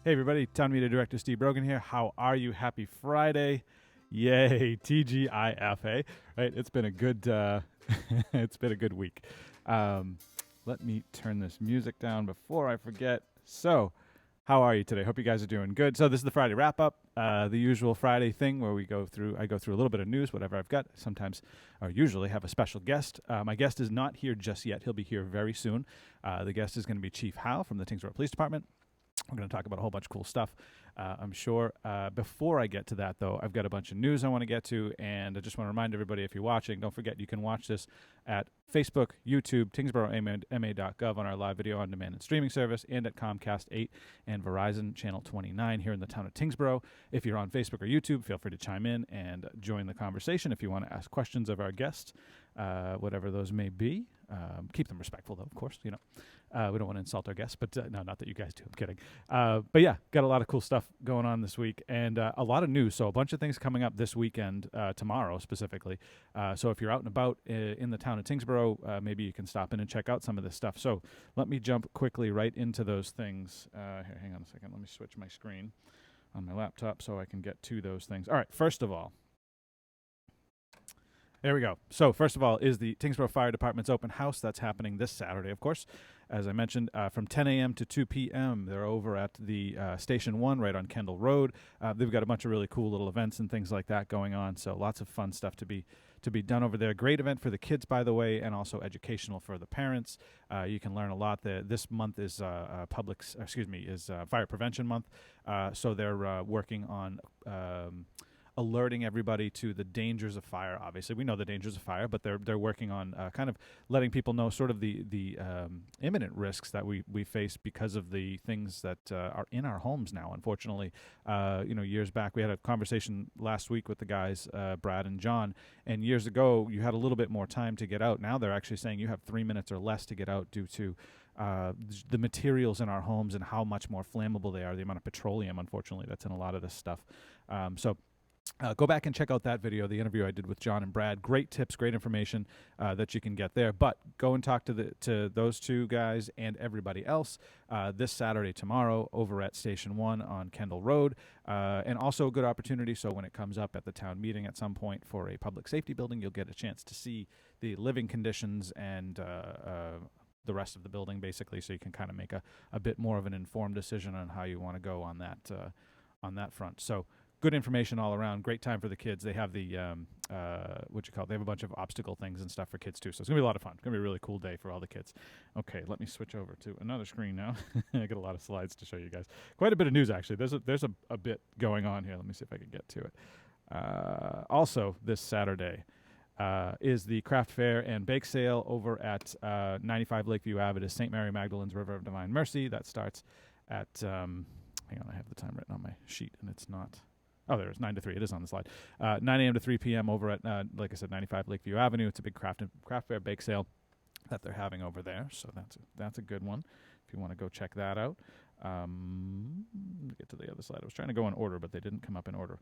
Hey everybody, Town Media Director Steve Brogan here. How are you? Happy Friday. Yay, TGIF, hey? Right, it's been a good it's been a good week. Let me turn this music down before I forget. So, how are you today? Hope you guys are doing good. So this is the Friday wrap up, the usual Friday thing where I go through a little bit of news, whatever I've got. Sometimes, or usually, have a special guest. My guest is not here just yet. He'll be here very soon. The guest is going to be Chief Howe from the Tyngsborough Police Department. We're going to talk about a whole bunch of cool stuff, I'm sure. Before I get to that, though, I've got a bunch of news I want to get to, and I just want to remind everybody, if you're watching, don't forget you can watch this at Facebook, YouTube, TyngsboroughMA.gov on our live video on demand and streaming service, and at Comcast 8 and Verizon Channel 29 here in the town of Tyngsborough. If you're on Facebook or YouTube, feel free to chime in and join the conversation if you want to ask questions of our guests, whatever those may be. Keep them respectful, though, of course, you know. We don't want to insult our guests, but no, not that you guys do. I'm kidding. But yeah, got a lot of cool stuff going on this week and a lot of news. So a bunch of things coming up this weekend, tomorrow specifically. So if you're out and about in the town of Tyngsborough, maybe you can stop in and check out some of this stuff. So let me jump quickly right into those things. Here, hang on a second. Let me switch my screen on my laptop so I can get to those things. All right, first of all, there we go. So first of all is the Tyngsborough Fire Department's open house. That's happening this Saturday, of course. As I mentioned, from 10 a.m. to 2 p.m. They're over at the Station 1 right on Kendall Road. They've got a bunch of really cool little events and things like that going on. So lots of fun stuff to be done over there. Great event for the kids, by the way, and also educational for the parents. You can learn a lot. This month is Fire Prevention Month. So they're working on alerting everybody to the dangers of fire. Obviously, we know the dangers of fire, but they're working on kind of letting people know sort of the imminent risks that we face because of the things that are in our homes now. Unfortunately, years back we had a conversation last week with the guys, Brad and John, and years ago you had a little bit more time to get out. Now they're actually saying you have 3 minutes or less to get out due to the materials in our homes and how much more flammable they are, the amount of petroleum, unfortunately, that's in a lot of this stuff. Go back and check out that video, the interview I did with John and Brad. Great tips, great information that you can get there. But go and talk to those two guys and everybody else this Saturday, tomorrow, over at Station 1 on Kendall Road. And also a good opportunity, so when it comes up at the town meeting at some point for a public safety building, you'll get a chance to see the living conditions and the rest of the building, basically, so you can kind of make a bit more of an informed decision on how you want to go on that front. So good information all around. Great time for the kids. They have the they have a bunch of obstacle things and stuff for kids too. So it's gonna be a lot of fun. It's gonna be a really cool day for all the kids. Okay, let me switch over to another screen now. I got a lot of slides to show you guys. Quite a bit of news actually. There's a bit going on here. Let me see if I can get to it. Also this Saturday is the Craft Fair and Bake Sale over at 95 Lakeview Ave. It is St. Mary Magdalene's River of Divine Mercy. That starts at hang on, I have the time written on my sheet and it's not. Oh, there it is, 9 to 3. It is on the slide. 9 a.m. to 3 p.m. over at, like I said, 95 Lakeview Avenue. It's a big craft fair bake sale that they're having over there. So that's a good one if you want to go check that out. Let me get to the other slide. I was trying to go in order, but they didn't come up in order.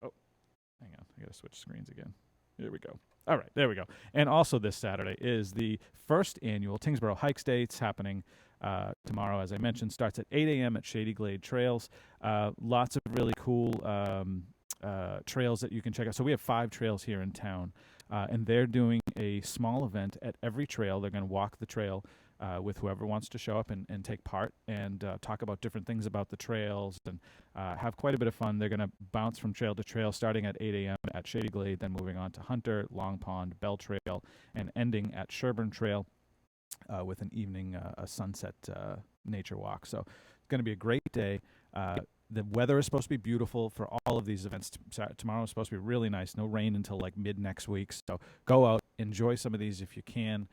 Oh, hang on. I got to switch screens again. Here we go. All right, there we go. And also this Saturday is the first annual Tyngsborough Hikes Day. It's happening tomorrow, as I mentioned, starts at 8 a.m. at Shady Glade Trails. Lots of really cool trails that you can check out. So we have 5 trails here in town, and they're doing a small event at every trail. They're going to walk the trail with whoever wants to show up and take part and talk about different things about the trails and have quite a bit of fun. They're going to bounce from trail to trail starting at 8 a.m. at Shady Glade, then moving on to Hunter, Long Pond, Bell Trail, and ending at Sherburne Trail. With an evening, a sunset nature walk. So it's going to be a great day. The weather is supposed to be beautiful for all of these events. Tomorrow is supposed to be really nice. No rain until like mid next week. So go out, enjoy some of these if you can.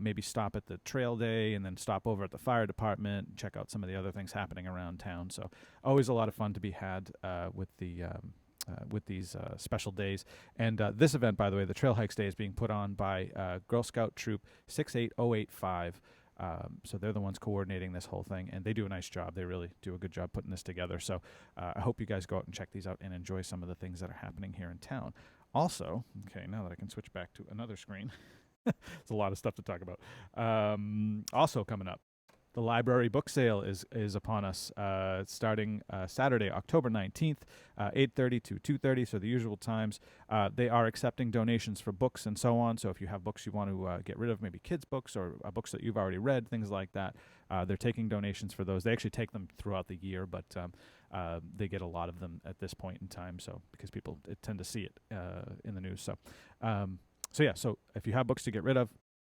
Maybe stop at the trail day and then stop over at the fire department and check out some of the other things happening around town. So always a lot of fun to be had with these special days. And this event, by the way, the Trail Hikes Day, is being put on by Girl Scout Troop 68085. So they're the ones coordinating this whole thing, and they do a nice job. They really do a good job putting this together. So I hope you guys go out and check these out and enjoy some of the things that are happening here in town. Also, okay, now that I can switch back to another screen, there's a lot of stuff to talk about. Also coming up, The library book sale is upon us, starting Saturday, October 19th, 8:30 to 2:30, so the usual times. They are accepting donations for books and so on, so if you have books you want to get rid of, maybe kids' books or books that you've already read, things like that, they're taking donations for those. They actually take them throughout the year, but they get a lot of them at this point in time, so because people tend to see it in the news. So if you have books to get rid of,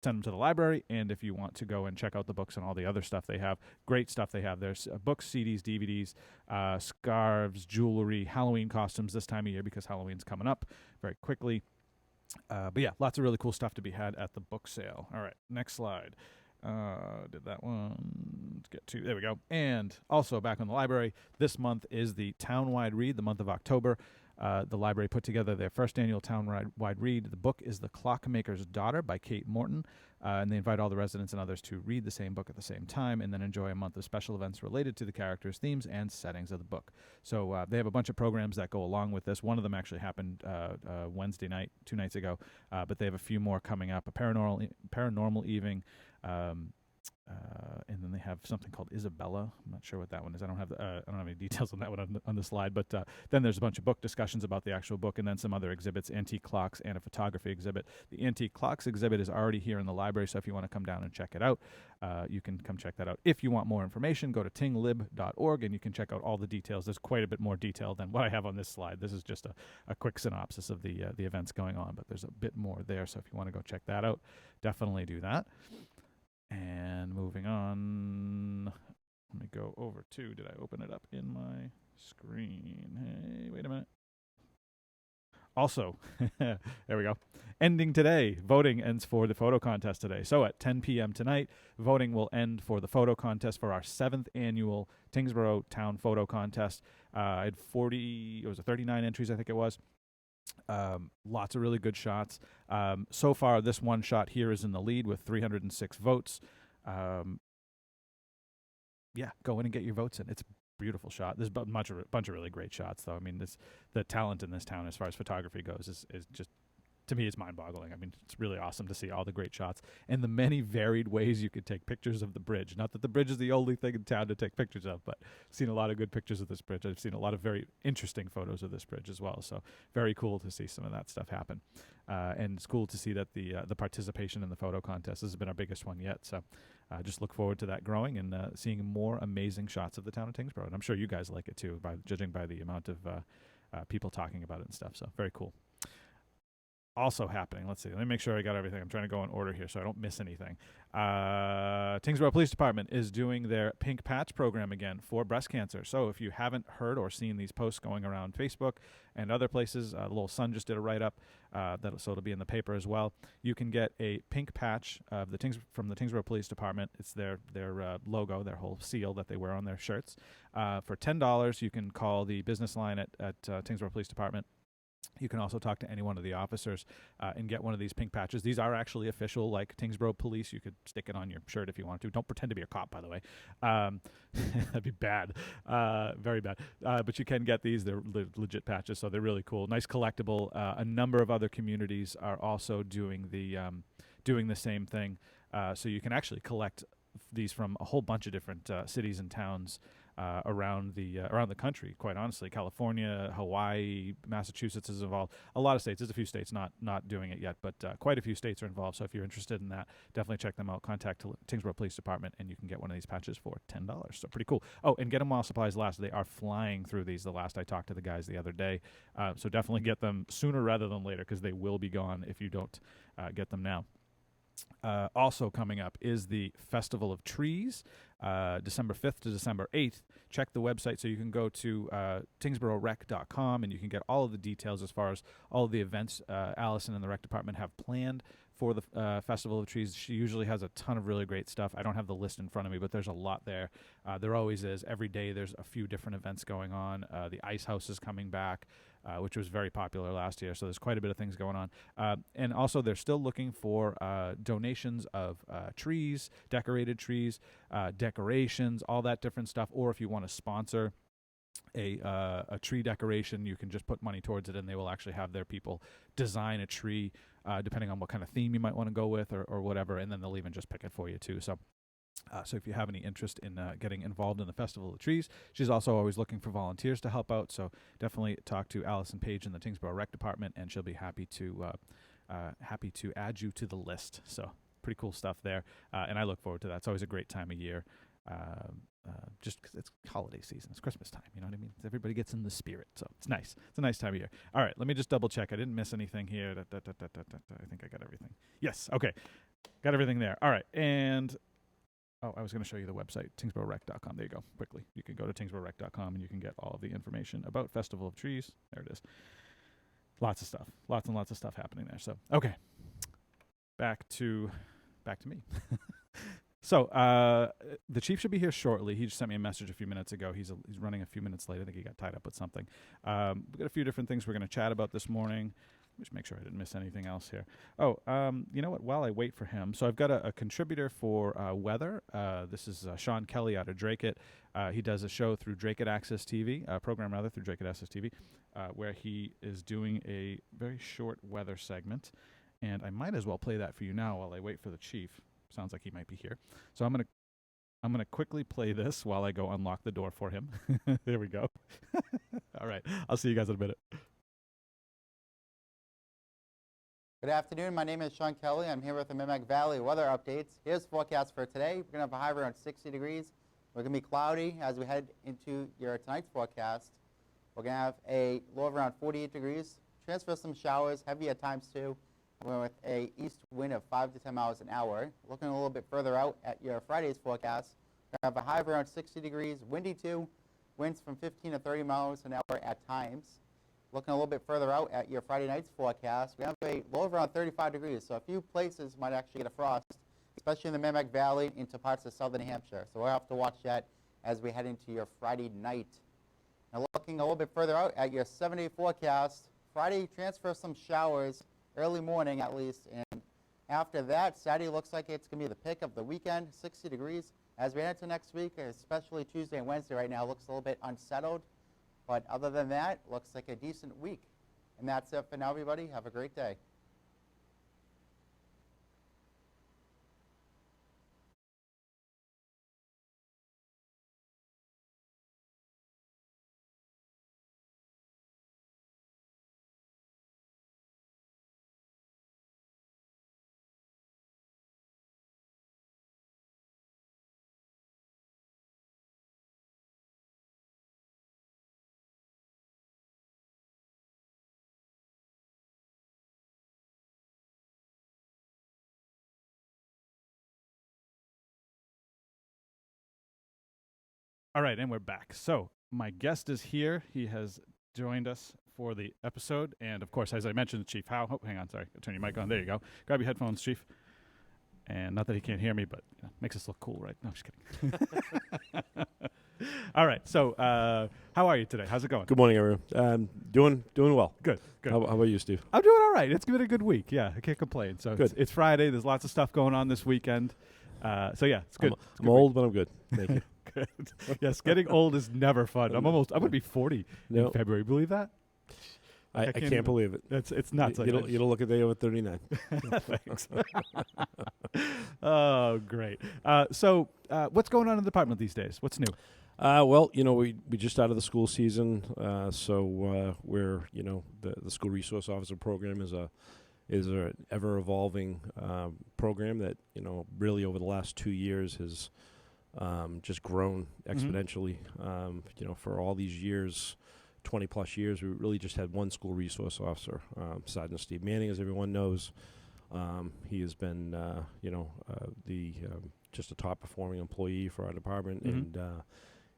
send them to the library, and if you want to go and check out the books and all the other stuff they have, great stuff they have. There's books, CDs, DVDs, scarves, jewelry, Halloween costumes this time of year because Halloween's coming up very quickly. But yeah, lots of really cool stuff to be had at the book sale. All right, next slide. Did that one. Let's get to, there we go. And also back on the library, this month is the town-wide read, the month of October. The library put together their first annual town-wide read. The book is The Clockmaker's Daughter by Kate Morton, and they invite all the residents and others to read the same book at the same time and then enjoy a month of special events related to the characters, themes, and settings of the book. So they have a bunch of programs that go along with this. One of them actually happened Wednesday night, 2 nights ago, but they have a few more coming up. A paranormal evening, and then they have something called Isabella. I'm not sure what that one is. I don't have any details on that one on the slide. But then there's a bunch of book discussions about the actual book, and then some other exhibits, antique clocks, and a photography exhibit. The antique clocks exhibit is already here in the library, so if you want to come down and check it out, you can come check that out. If you want more information, go to tinglib.org, and you can check out all the details. There's quite a bit more detail than what I have on this slide. This is just a quick synopsis of the events going on, but there's a bit more there. So if you want to go check that out, definitely do that. And moving on, let me go over to, did I open it up in my screen? Hey, wait a minute. Also, there we go. Ending today, voting ends for the photo contest today. So at 10 p.m. tonight, voting will end for the photo contest for our 7th annual Tyngsborough Town Photo Contest. I had 39 entries, I think it was. Lots of really good shots. So far, this one shot here is in the lead with 306 votes. Yeah, go in and get your votes in. It's a beautiful shot. There's a bunch of really great shots, though. I mean, the talent in this town as far as photography goes is just, to me, it's mind-boggling. I mean, it's really awesome to see all the great shots and the many varied ways you could take pictures of the bridge. Not that the bridge is the only thing in town to take pictures of, but I've seen a lot of good pictures of this bridge. I've seen a lot of very interesting photos of this bridge as well. So very cool to see some of that stuff happen. And it's cool to see that the participation in the photo contest has been our biggest one yet. So just look forward to that growing and seeing more amazing shots of the town of Tyngsborough. And I'm sure you guys like it too, judging by the amount of people talking about it and stuff. So very cool. Also happening, let's see, let me make sure I got everything. I'm trying to go in order here so I don't miss anything. Tyngsborough Police Department is doing their Pink Patch program again for breast cancer. So if you haven't heard or seen these posts going around Facebook and other places, the Little Sun just did a write-up, so it'll be in the paper as well. You can get a pink patch of from the Tyngsborough Police Department. It's their logo, their whole seal that they wear on their shirts. For $10, you can call the business line at Tyngsborough Police Department. You can also talk to any one of the officers and get one of these pink patches. These are actually official, like Tyngsborough Police. You could stick it on your shirt if you want to. Don't pretend to be a cop, by the way. That'd be bad, very bad. But you can get these. They're legit patches, so they're really cool. Nice collectible. A number of other communities are also doing the same thing. So you can actually collect these from a whole bunch of different cities and towns around the country. Quite honestly, California, Hawaii, Massachusetts is involved. A lot of states. There's a few states not doing it yet, but quite a few states are involved. So if you're interested in that, definitely check them out. Contact Tyngsborough Police Department, and you can get one of these patches for $10. So pretty cool. Oh, and get them while supplies last. They are flying through these. The last I talked to the guys the other day, so definitely get them sooner rather than later because they will be gone if you don't get them now. Also coming up is the Festival of Trees, December 5th to December 8th. Check the website so you can go to tyngsboroughRec.com and you can get all of the details as far as all of the events Allison and the rec department have planned for the Festival of Trees. She usually has a ton of really great stuff. I don't have the list in front of me, but there's a lot there. There always is. Every day there's a few different events going on. The Ice House is coming back, which was very popular last year, so there's quite a bit of things going on. And also they're still looking for donations of trees, decorated trees, decorations, all that different stuff, or if you want to sponsor a tree decoration, you can just put money towards it and they will actually have their people design a tree depending on what kind of theme you might want to go with or whatever, and then they'll even just pick it for you too. So So if you have any interest in getting involved in the Festival of the Trees, she's also always looking for volunteers to help out. So definitely talk to Allison Page in the Tyngsborough Rec Department, and she'll be happy to add you to the list. So pretty cool stuff there, and I look forward to that. It's always a great time of year, just 'cause it's holiday season, it's Christmas time. You know what I mean? Everybody gets in the spirit, so it's nice. It's a nice time of year. All right, let me just double check. I didn't miss anything here. I think I got everything. Yes, okay, got everything there. All right, and I was going to show you the website, tyngsboroughRec.com. There you go. Quickly, you can go to tyngsboroughRec.com and you can get all of the information about Festival of Trees. There it is. Lots of stuff. Lots and lots of stuff happening there. So, okay. Back to me. So, the chief should be here shortly. He just sent me a message a few minutes ago. He's running a few minutes late. I think he got tied up with something. We've got a few different things we're going to chat about this morning. Just make sure I didn't miss anything else here. You know what? While I wait for him, so I've got a contributor for weather. This is Sean Kelly out of Drake. He does a show through Drake Access TV, program rather through Drake Access TV, where he is doing a very short weather segment. And I might as well play that for you now while I wait for the chief. Sounds like he might be here. So I'm gonna quickly play this while I go unlock the door for him. There we go. All right. I'll see you guys in a minute. Good afternoon. My name is Sean Kelly. I'm here with the Merrimack Valley weather updates. Here's the forecast for today. We're going to have a high around 60 degrees. We're going to be cloudy as we head into your tonight's forecast. We're going to have a low of around 48 degrees. Transfer some showers, heavy at times too. We're with a east wind of 5 to 10 miles an hour. Looking a little bit further out at your Friday's forecast, we're going to have a high of around 60 degrees, windy too, winds from 15 to 30 miles an hour at times. Looking a little bit further out at your Friday night's forecast, we have a low of around 35 degrees, so a few places might actually get a frost, especially in the Merrimack Valley into parts of southern New Hampshire. So we'll have to watch that as we head into your Friday night. Now looking a little bit further out at your 7-day forecast, Friday transfer some showers, early morning at least, and after that, Saturday looks like it's going to be the pick of the weekend, 60 degrees. As we head into next week, especially Tuesday and Wednesday right now, looks a little bit unsettled. But other than that, looks like a decent week. And that's it for now, everybody. Have a great day. All right, and we're back. So my guest is here. He has joined us for the episode. And, of course, as I mentioned, Chief Howe. Oh, hang on, sorry. I'll turn your mic on. There you go. Grab your headphones, Chief. And not that he can't hear me, but makes us look cool, right? No, I'm just kidding. All right, so how are you today? How's it going? Good morning, everyone. Doing well. Good. How about you, Steve? I'm doing all right. It's been a good week. Yeah, I can't complain. So good. It's Friday. There's lots of stuff going on this weekend. So, yeah, it's good. I'm old, but I'm good. Thank you. Good. Yes, getting old is never fun. I'm going to be 40 in February. Believe that? I can't believe it. It's nuts. You don't look a day over 39. Thanks. Oh, great. So what's going on in the department these days? What's new? Well, we just out of the school season, so we're the school resource officer program is an ever evolving program that really over the last 2 years has just grown exponentially. For all these years, 20 plus years, we really just had one school resource officer, Sergeant Steve Manning, as everyone knows. He has been, just a top performing employee for our department, and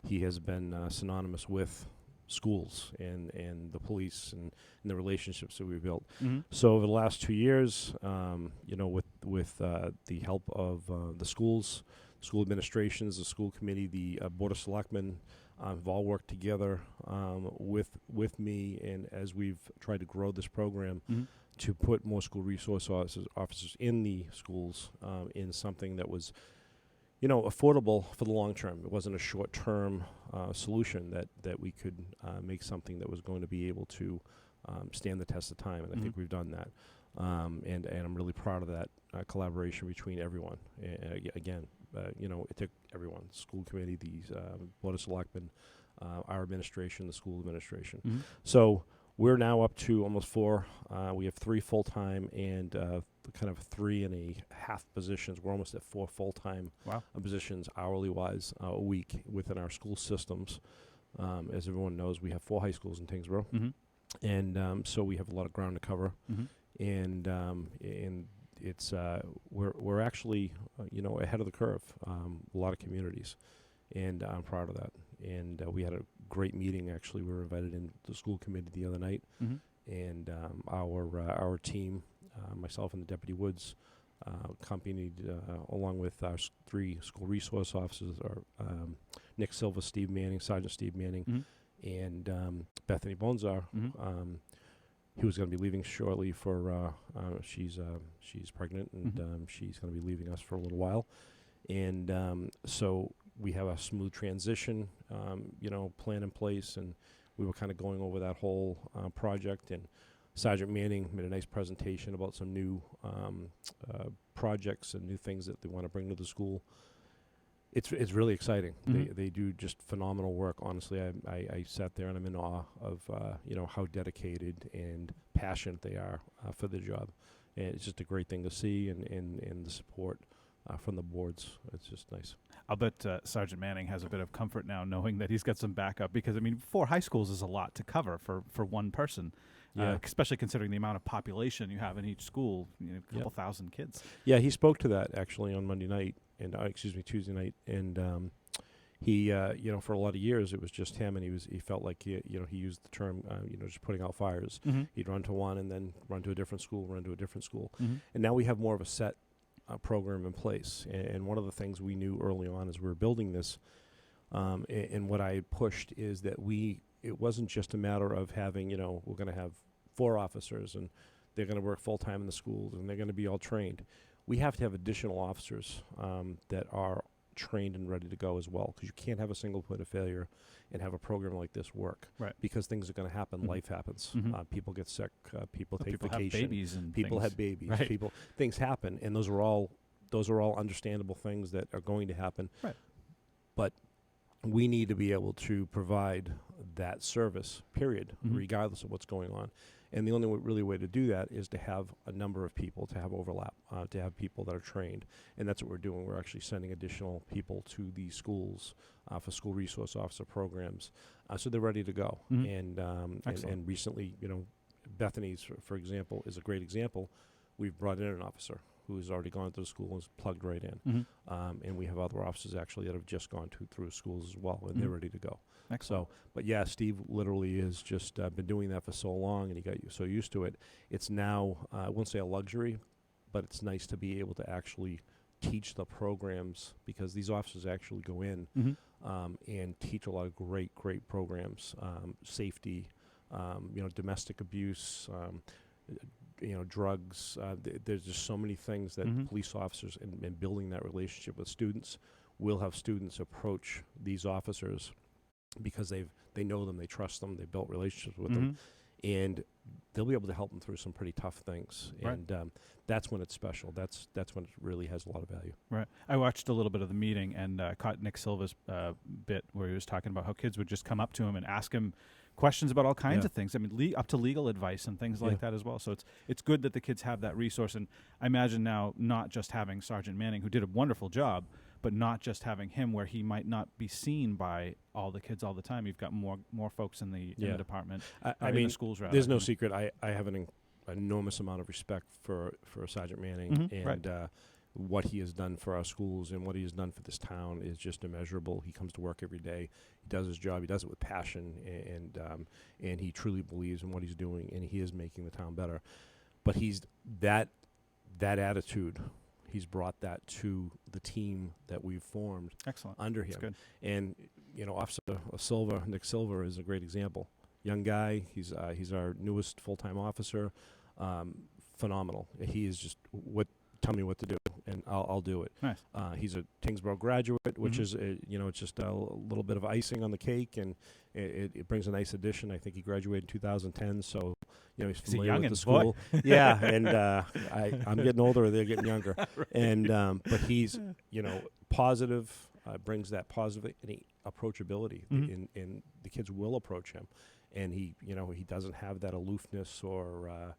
he has been synonymous with schools and the police and the relationships that we've built. So over the last 2 years, with the help of the schools, school administrations, the school committee, the Board of Selectmen, have all worked together with me, and as we've tried to grow this program to put more school resource officers in the schools in something that was affordable for the long term. It wasn't a short-term solution that we could make something that was going to be able to stand the test of time, and I think we've done that. And I'm really proud of that collaboration between everyone. Again, it took everyone, school committee, the board of selectmen, our administration, the school administration. Mhm. So we're now up to almost 4. We have 3 full-time and kind of 3.5 positions. We're almost at 4 full-time Wow. positions, hourly-wise, a week within our school systems. As everyone knows, we have 4 high schools in Tyngsborough, Mhm. and so we have a lot of ground to cover. Mhm. And it's we're actually ahead of the curve. A lot of communities, and I'm proud of that. And we had a great meeting. Actually, we were invited in the school committee the other night, Mhm. and our team, myself and the deputy Woods, accompanied along with our 3 school resource officers, are Nick Silva, Steve Manning, Sergeant Steve Manning, Mhm. and Bethany Bonzar. Mhm. He was going to be leaving shortly for she's pregnant, and Mhm. she's going to be leaving us for a little while, and so we have a smooth transition plan in place, and we were kind of going over that whole project, and Sergeant Manning made a nice presentation about some new projects and new things that they want to bring to the school. It's really exciting. Mhm. They do just phenomenal work. Honestly, I sat there and I'm in awe of how dedicated and passionate they are for the job, and it's just a great thing to see, and the support from the boards. It's just nice. I'll bet Sergeant Manning has a bit of comfort now knowing that he's got some backup, because, I mean, 4 high schools is a lot to cover for one person, Yeah. especially considering the amount of population you have in each school, a couple thousand kids. Yeah, he spoke to that actually on Monday night, and Tuesday night, and he for a lot of years it was just him, and he felt like he used the term just putting out fires. Mm-hmm. He'd run to one and then run to a different school, Mm-hmm. and now we have more of a set program in place. And one of the things we knew early on as we were building this, and what I had pushed, is that it wasn't just a matter of having we're going to have 4 officers and they're going to work full time in the schools and they're going to be all trained. We have to have additional officers that are trained and ready to go as well, because you can't have a single point of failure and have a program like this work. Right. Because things are going to happen. Mhm. Life happens. Mhm. People get sick. People take People vacation. have babies and People things. have babies. Right. Things happen, and those are all understandable things that are going to happen. Right. But we need to be able to provide that service, period, Mhm. regardless of what's going on. And the only way to do that is to have a number of people, to have overlap, to have people that are trained. And that's what we're doing. We're actually sending additional people to these schools for school resource officer programs, so they're ready to go. Mhm. And recently, Bethany's, for example, is a great example. We've brought in an officer who's already gone through school and is plugged right in. Mhm. And we have other officers actually that have just gone through schools as well, and they're Mhm. ready to go. Excellent. So, but yeah, Steve literally has just been doing that for so long, and he got so used to it. It's now, I won't say a luxury, but it's nice to be able to actually teach the programs, because these officers actually go in Mhm. and teach a lot of great programs, safety, domestic abuse, drugs. There's just so many things that Mhm. police officers, and building that relationship with students, will have students approach these officers because they know them, they trust them, they built relationships with them, Mhm. and they'll be able to help them through some pretty tough things. Right. And that's when it's special. That's when it really has a lot of value. Right. I watched a little bit of the meeting and caught Nick Silva's bit where he was talking about how kids would just come up to him and ask him questions about all kinds Yeah. of things. I mean, up to legal advice and things Yeah. like that as well. So it's good that the kids have that resource. And I imagine now not just having Sergeant Manning, who did a wonderful job, but not just having him where he might not be seen by all the kids all the time. You've got more folks in the department. I in mean, the schools rather. there's no secret. I have an enormous amount of respect for Sergeant Manning, Mhm. and what he has done for our schools and what he has done for this town is just immeasurable. He comes to work every day. He does his job. He does it with passion, and he truly believes in what he's doing, and he is making the town better. But he's that attitude. He's brought that to the team that we've formed Excellent. under That's him. good. And Officer Nick Silva is a great example. Young guy. He's our newest full-time officer. Phenomenal. He is just tell me what to do, and I'll do it. Nice. He's a Tyngsborough graduate, which Mhm. is it's just a little bit of icing on the cake, and it brings a nice addition. I think he graduated in 2010, so he's He's a familiar with youngin', the school. boy. Yeah, and I'm getting older; they're getting younger. And but he's positive, brings that positive approachability, Mhm. and the kids will approach him, and he doesn't have that aloofness or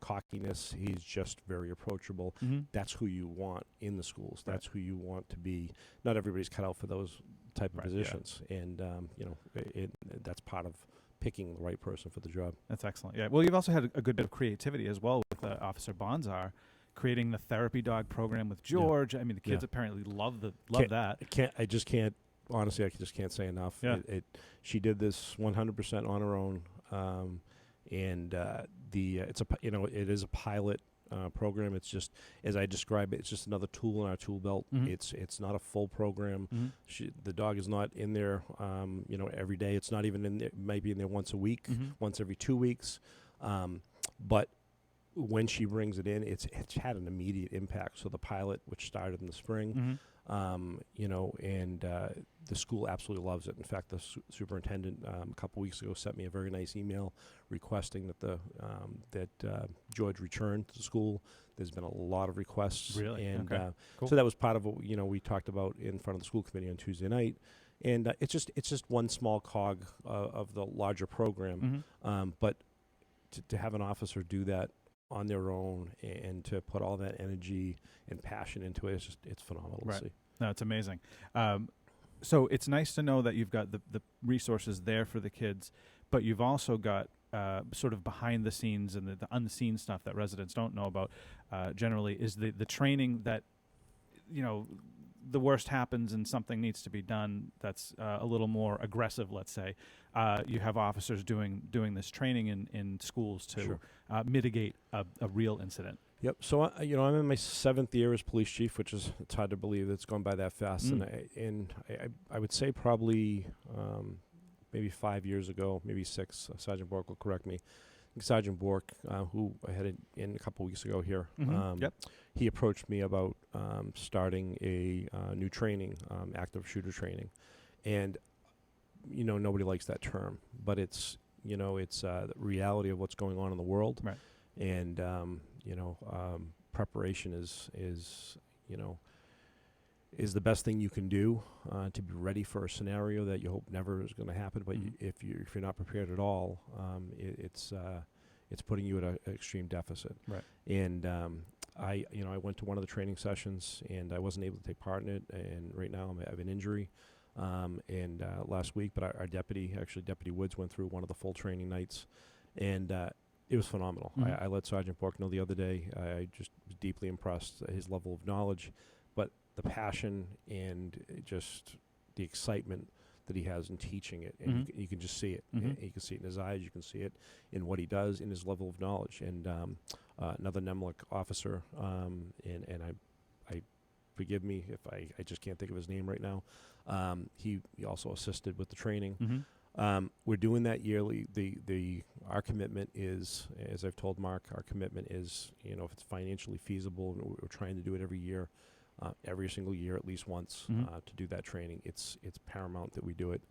cockiness. He's just very approachable. Mhm. That's who you want in the schools. Right. That's who you want to be. Not everybody's cut out for those type of Right, yeah. positions, and that's part of picking the right person for the job. That's excellent. Yeah. Well, you've also had a good bit of creativity as well with Officer Bonzar, creating the therapy dog program with George. I mean, the kids Yeah. apparently love Can't- that. I just can't. Honestly, I just can't say enough. Yeah. She did this 100% on her own, and it is a pilot program. It's just, as I describe it, it's just another tool in our tool belt. Mhm. It's not a full program. Mhm. The dog is not in there, every day. It's not even in there. Might be in there once a week, Mhm. once every 2 weeks, but when she brings it in, it's had an immediate impact. So the pilot, which started in the spring, Mhm. the school absolutely loves it. In fact, the superintendent a couple weeks ago sent me a very nice email requesting that George return to school. There's been a lot of requests. Really? And Okay. Cool. so that was part of what we talked about in front of the school committee on Tuesday night. And it's just one small cog of the larger program. Mhm. But to have an officer do that on their own and to put all that energy and passion into it, it's phenomenal Right. to see. No, it's amazing. So it's nice to know that you've got the resources there for the kids, but you've also got sort of behind the scenes and the unseen stuff that residents don't know about. Generally, is the training that the worst happens and something needs to be done that's a little more aggressive. Let's say you have officers doing this training in schools to Sure. Mitigate a real incident. Yep. So I'm in my 7th year as police chief, which is, it's hard to believe it's gone by that fast. And I would say probably maybe 5 years ago, maybe 6. Sergeant Bork will correct me. Sergeant Bork, who I had in a couple weeks ago here, Yep. he approached me about starting a new training, active shooter training, and nobody likes that term, but it's the reality of what's going on in the world, Right. and preparation is the best thing you can do to be ready for a scenario that you hope never is going to happen. But Mhm. if you're not prepared at all, it's putting you at an extreme deficit. Right. And I went to one of the training sessions and I wasn't able to take part in it. And right now I have an injury. And last week, but our Deputy Woods, went through one of the full training nights, and it was phenomenal. Mhm. I let Sergeant Bork know the other day. I just was deeply impressed at his level of knowledge, but the passion and just the excitement that he has in teaching it, and Mhm. you can just see it. Mhm. You can see it in his eyes. You can see it in what he does, in his level of knowledge. And another Nemlik officer, and I forgive me if I just can't think of his name right now. He also assisted with the training. Mhm. We're doing that yearly. Our commitment is, as I've told Mark, our commitment is, if it's financially feasible, and we're trying to do it every year, every single year at least once, Mhm. to do that training. It's paramount that we do it.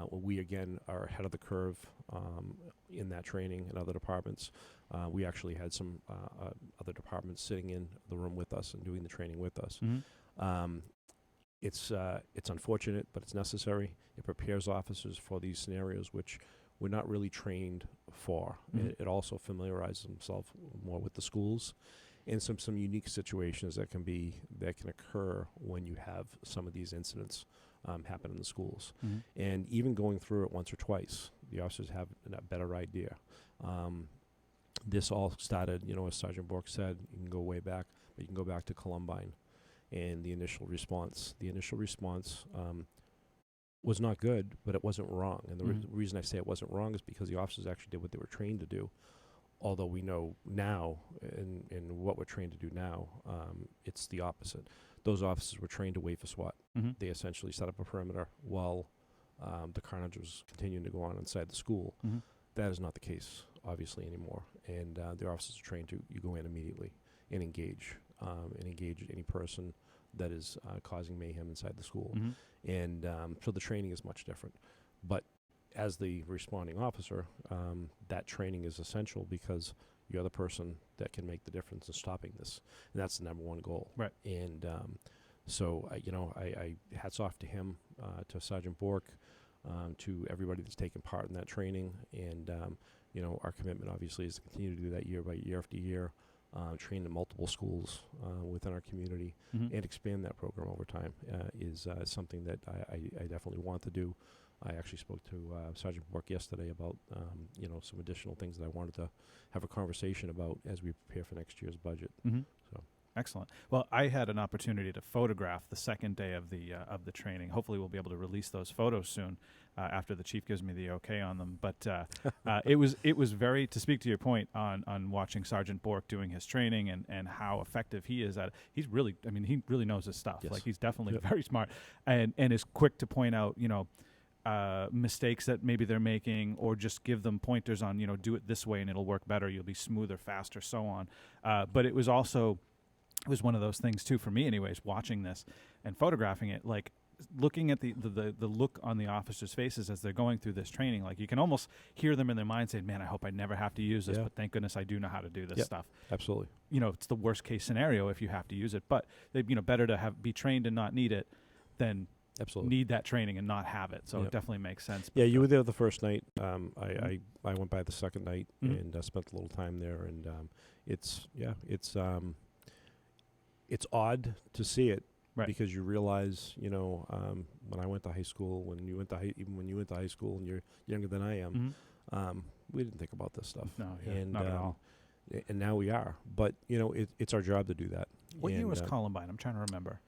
We again are ahead of the curve in that training in other departments. We actually had some other departments sitting in the room with us and doing the training with us. Mhm. It's unfortunate, but it's necessary. It prepares officers for these scenarios, which we're not really trained for. Mhm. It also familiarizes themselves more with the schools and some unique situations that can occur when you have some of these incidents happen in the schools. Mhm. And even going through it once or twice, the officers have a better idea. This all started, as Sergeant Bork said, you can go way back, but you can go back to Columbine and the initial response. The initial response was not good, but it wasn't wrong. And the reason I say it wasn't wrong is because the officers actually did what they were trained to do. Although we know now, in what we're trained to do now, it's the opposite. Those officers were trained to wait for SWAT. Mhm. They essentially set up a perimeter while the carnage was continuing to go on inside the school. Mhm. That is not the case, obviously, anymore. And the officers are trained to, you go in immediately and engage. and engage any person that is causing mayhem inside the school. Mm-hmm. And so the training is much different. But as the responding officer, that training is essential because you're the person that can make the difference in stopping this. And that's the number one goal. Right. And so, I hats off to him, to Sergeant Bork, to everybody that's taken part in that training. And, our commitment obviously is to continue to do that year by year after year, train in multiple schools within our community, Mm-hmm. and expand that program over time is something that I definitely want to do. I actually spoke to Sergeant Bork yesterday about, some additional things that I wanted to have a conversation about as we prepare for next year's budget. Mm-hmm. So. Excellent. Well, I had an opportunity to photograph the second day of the training. Hopefully, we'll be able to release those photos soon after the chief gives me the okay on them. But it was very, to speak to your point on watching Sergeant Bork doing his training and how effective he is at it. He really knows his stuff. Yes. Like, he's definitely Yep. very smart and is quick to point out mistakes that maybe they're making, or just give them pointers on do it this way and it'll work better. You'll be smoother, faster, so on. But it was one of those things too for me, anyways, watching this and photographing it, like looking at the look on the officers' faces as they're going through this training. Like, you can almost hear them in their mind saying, "Man, I hope I never have to use this, Yeah. but thank goodness I do know how to do this Yep. stuff." Absolutely. It's the worst case scenario if you have to use it, but better to be trained and not need it than Absolutely. need that training and not have it. So Yep. it definitely makes sense. Yeah, But, you were there the first night. I went by the second night Mhm. and spent a little time there, and it's odd to see it, Right. because you realize, when I went to high school, when you went to high school, and you're younger than I am, Mhm. we didn't think about this stuff. No, yeah, and not at all. And now we are. But it's our job to do that. What year And, was Columbine? I'm trying to remember.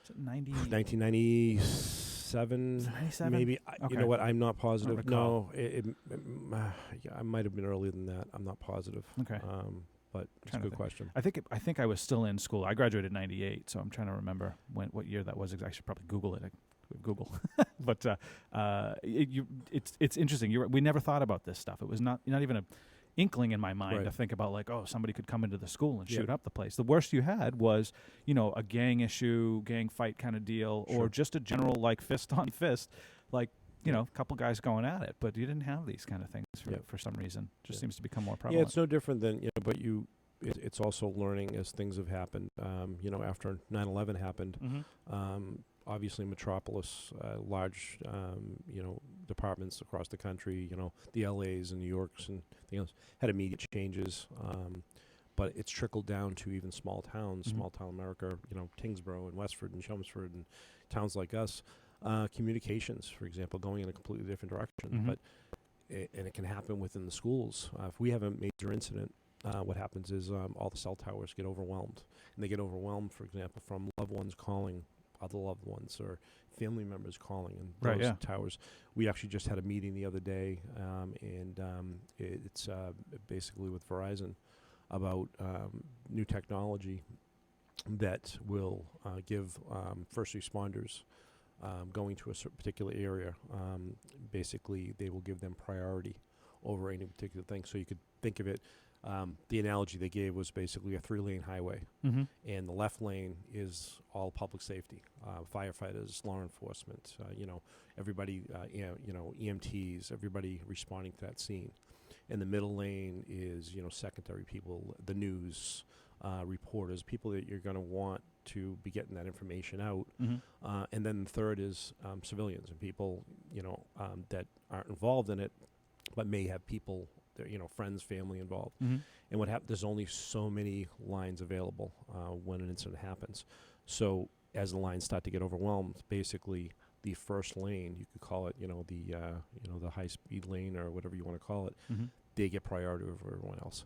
Is it 90? 1997, 97? maybe. You Okay. know what? I'm not positive. recall. No, I might have been earlier than that. I'm not positive. Okay. But it's a Trying to good think. question. I think I was still in school. I graduated in '98, so I'm trying to remember what year that was. I should probably Google it. Google, but it's interesting. We never thought about this stuff. It was not even a inkling in my mind Right. to think about, like, oh, somebody could come into the school and Yep. shoot up the place. The worst you had was a gang issue, gang fight kind of deal, or Sure. just a general, like, fist on fist, like a couple guys going at it. But you didn't have these kind of things Yep. for some reason. Just Yeah. seems to become more Yeah, prevalent. it's no different than, but it's also learning as things have happened. After 9/11 happened, Mm-hmm. obviously Metropolis, large, departments across the country, the LAs and New Yorks and things else, had immediate changes. But it's trickled down to even small towns, Mhm. small town America, Tyngsborough and Westford and Chelmsford and towns like us. Communications, for example, going in a completely different direction. Mhm. But and it can happen within the schools. If we have a major incident, what happens is all the cell towers get overwhelmed. And they get overwhelmed, for example, from loved ones calling other loved ones, or family members calling, and Right, those yeah. towers. We actually just had a meeting the other day, and it's basically with Verizon about new technology that will give first responders going to a particular area. Basically, they will give them priority over any particular thing. So you could think of it. The analogy they gave was basically a 3-lane highway, Mm-hmm. and the left lane is all public safety, firefighters, law enforcement, everybody, EMTs, everybody responding to that scene. And the middle lane is, secondary people, the news, reporters, people that you're going to want to be getting that information out. Mm-hmm. And then the third is civilians and people, that aren't involved in it, but may have people, friends, family involved. Mm-hmm. And what happens, there's only so many lines available when an incident happens. So as the lines start to get overwhelmed, basically the first lane, you could call it, the high-speed lane or whatever you want to call it, Mm-hmm. they get priority over everyone else.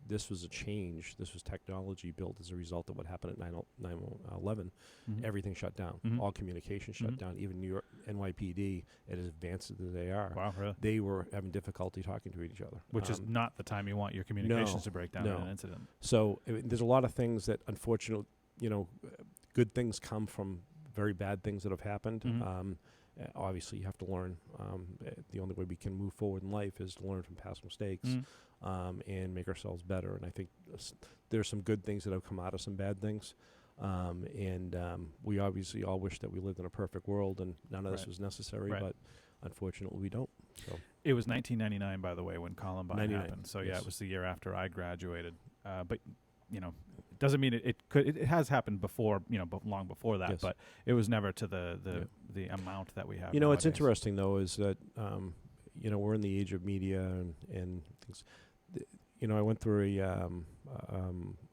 This was a change. This was technology built as a result of what happened at 9/11. Mm-hmm. Everything shut down. Mhm. All communication shut Mhm. down. Even New York NYPD, as advanced as they are, Wow, really? they were having difficulty talking to each other. Which is not the time you want your communications to break down in no. an incident. So there's a lot of things that, unfortunately, good things come from very bad things that have happened. Mhm. Obviously, you have to learn. The only way we can move forward in life is to learn from past mistakes. Mhm. and make ourselves better. And I think there's some good things that have come out of some bad things. We obviously all wish that we lived in a perfect world and none of this was necessary, but unfortunately we don't. So it was 1999, by the way, when Columbine happened. So yes. it was the year after I graduated. But it doesn't mean it has happened before, long before that, but it was never to the amount that we have. What's interesting though is that we're in the age of media and things. I went through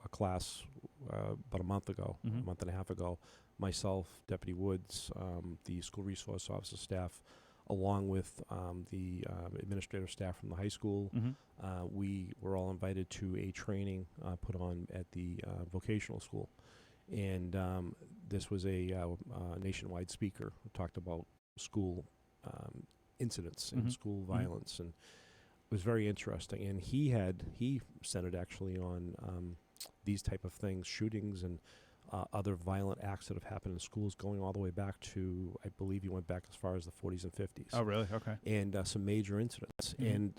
a class about a month and a half ago. Myself, Deputy Woods, the school resource officer staff, along with the administrative staff from the high school. We were all invited to a training put on at the vocational school. And this was a nationwide speaker who talked about school incidents and school violence. And it was very interesting. And he centered actually on these type of things, shootings and other violent acts that have happened in schools going all the way back to, I believe he went back as far as the 40s and 50s. Oh, really? Okay. And some major incidents. And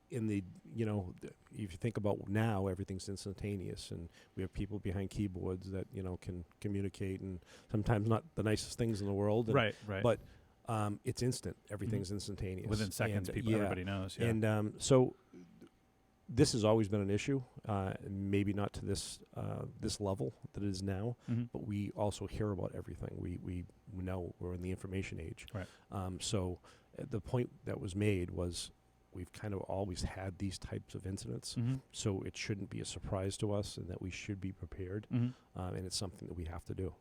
in the, if you think about now, everything's instantaneous, and we have people behind keyboards that, can communicate, and sometimes not the nicest things in the world. And Right. But it's instant. Everything's instantaneous. Within seconds, everybody knows. Yeah. And so this has always been an issue, maybe not to this level that it is now, but we also hear about everything. We know we're in the information age. Right. So the point that was made was we've kind of always had these types of incidents, so it shouldn't be a surprise to us, and that we should be prepared, and it's something that we have to do.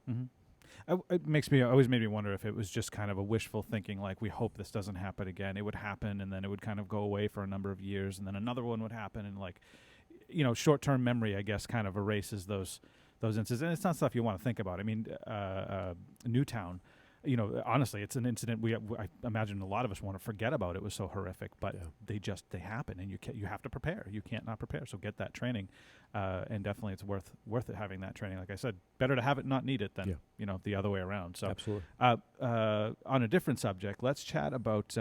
It always made me wonder if it was just kind of a wishful thinking, like we hope this doesn't happen again. It would happen, and then it would kind of go away for a number of years, and then another one would happen, and short-term memory, I guess, kind of erases those incidents. And it's not stuff you want to think about. I mean, Newtown, honestly, it's an incident I imagine a lot of us want to forget about. It was so horrific, but they happen, and you have to prepare. You can't not prepare. So get that training, and definitely it's worth it having that training. Like I said, better to have it not need it than the other way around. So absolutely. On a different subject, let's chat about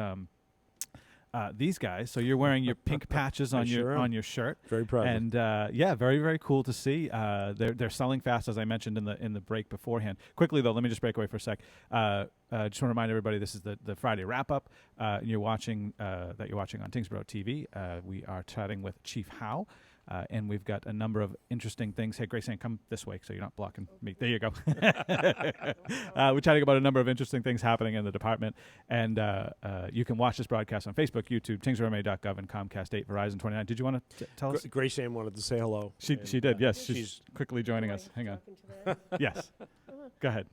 these guys. So you're wearing your pink patches on your shirt. Very proud. And very, very cool to see. They're selling fast, as I mentioned in the break beforehand. Quickly though, let me just break away for a sec. Just want to remind everybody this is the Friday wrap up. You're watching on Tyngsborough TV. We are chatting with Chief Howe. And we've got a number of interesting things. Hey, Grace Ann, come this way so you're not blocking me. There you go. We're chatting about a number of interesting things happening in the department. And you can watch this broadcast on Facebook, YouTube, tyngsboroughma.gov, and Comcast 8, Verizon 29. Did you want to tell us? Grace Ann wanted to say hello. She did, yes. She's quickly joining us. Hang on. Yes. Go ahead.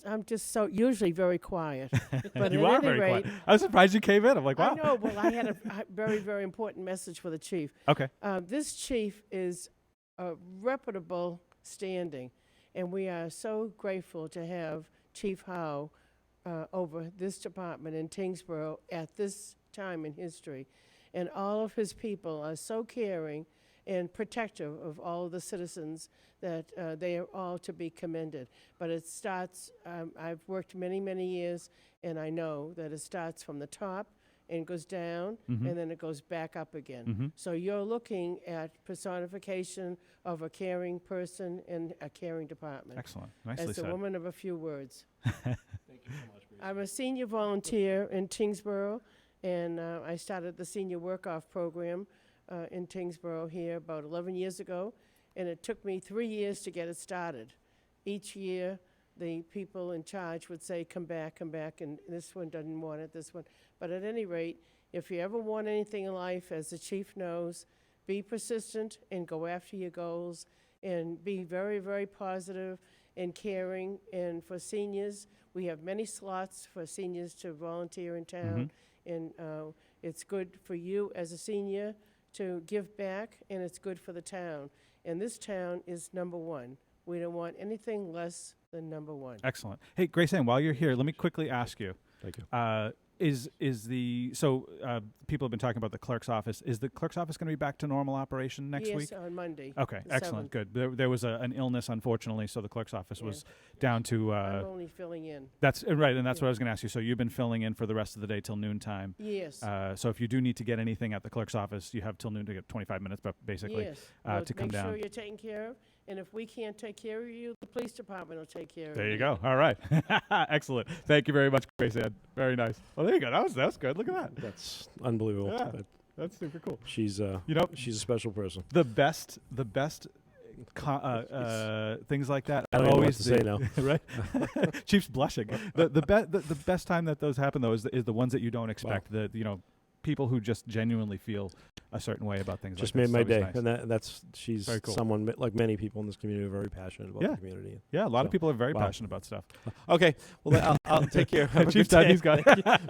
I'm just so usually very quiet. But you at are any very rate, quiet. I was surprised you came in. I'm like, wow. I know. Well, I had a very, very important message for the chief. Okay. This chief is a reputable standing, and we are so grateful to have Chief Howe over this department in Tyngsborough at this time in history. And all of his people are so caring and protective of all of the citizens that they are all to be commended. But it starts, I've worked many, many years, and I know that it starts from the top and goes down, and then it goes back up again. So you're looking at personification of a caring person and a caring department. Excellent. Nicely As said. a woman of a few words. Thank you so much, Grace. I'm a senior volunteer in Tyngsborough, and I started the senior work-off program in Tyngsborough here about 11 years ago, and it took me 3 years to get it started. Each year, the people in charge would say, come back, and this one doesn't want it, this one. But at any rate, if you ever want anything in life, as the chief knows, be persistent and go after your goals, and be very, very positive and caring. And for seniors, we have many slots for seniors to volunteer in town, and it's good for you as a senior to give back, and it's good for the town. And this town is number one. We don't want anything less than number one. Excellent. Hey, Grace Ann, while you're here, let me quickly ask you. Thank you. Is people have been talking about the clerk's office. Is the clerk's office going to be back to normal operation next week? Yes, on Monday. Okay, the excellent, 7th. good. There was an illness, unfortunately, so the clerk's office Yeah. was down to. I'm only filling in. That's right, and that's Yeah. what I was going to ask you. So you've been filling in for the rest of the day till noontime. Yes. So if you do need to get anything at the clerk's office, you have till noon to get 25 minutes, but basically Yes. to come make down. sure you're taken care of. And if we can't take care of you, the police department will take care of you. There you go. All right, excellent. Thank you very much, Grace Ann. Very nice. Well, there you go. That was good. Look at that. That's unbelievable. Yeah. But That's super cool. she's she's a special person. The best things like that I are don't know what always to say now. right. Chief's blushing. The best time that those happen though is the ones that you don't expect. People who just genuinely feel a certain way about things. Just like made my this. It's day, always nice. and she's Very cool. someone like many people in this community, very passionate about Yeah. the community. Yeah, a lot of So, people are very wow. passionate about stuff. Okay, well I'll take care. Have a Chief's good done. day. He's gone.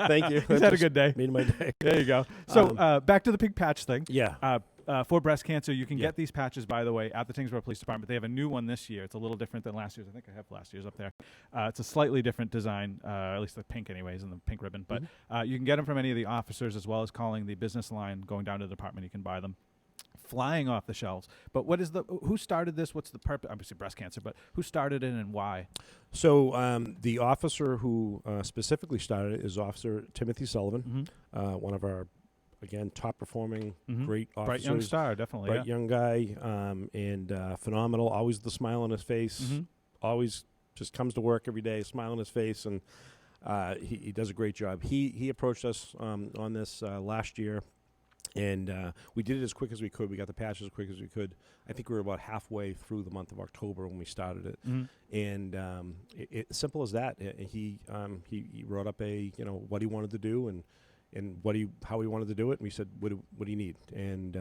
Thank you. He's had a good day. Made my day. There you go. So back to the pig patch thing. Yeah. For breast cancer, you can Yeah. get these patches, by the way, at the Tyngsborough Police Department. They have a new one this year. It's a little different than last year's. I think I have last year's up there. It's a slightly different design, at least the pink anyways, and the pink ribbon. But you can get them from any of the officers, as well as calling the business line, going down to the department. You can buy them. Flying off the shelves. But who started this? What's the purpose? Obviously breast cancer, but who started it and why? So the officer who specifically started it is Officer Timothy Sullivan, one of our, again, top performing, great officers. Bright young star, definitely. Bright young guy, and phenomenal. Always the smile on his face. Always just comes to work every day, smile on his face, and he does a great job. He approached us on this last year, and we did it as quick as we could. We got the patches as quick as we could. I think we were about halfway through the month of October when we started it, and simple as that. He wrote up what he wanted to do and how he wanted to do it, and we said, what do you need? And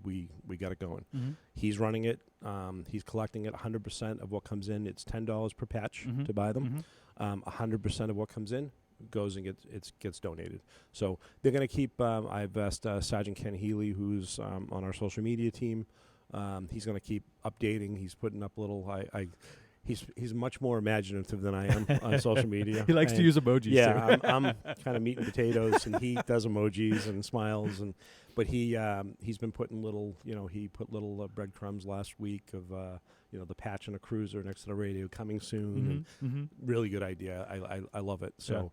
we got it going. He's running it. He's collecting it 100% of what comes in. It's $10 per patch to buy them. 100% of what comes in goes and gets donated. So they're going to keep. I've asked Sergeant Ken Healy, who's on our social media team. He's going to keep updating. He's putting up little. He's much more imaginative than I am on social media. He likes to use emojis. Yeah, too. I'm kind of meat and potatoes, and he does emojis and smiles, but he's been putting little. He put little breadcrumbs last week of the patch on a cruiser next to the radio coming soon. And really good idea. I love it. So.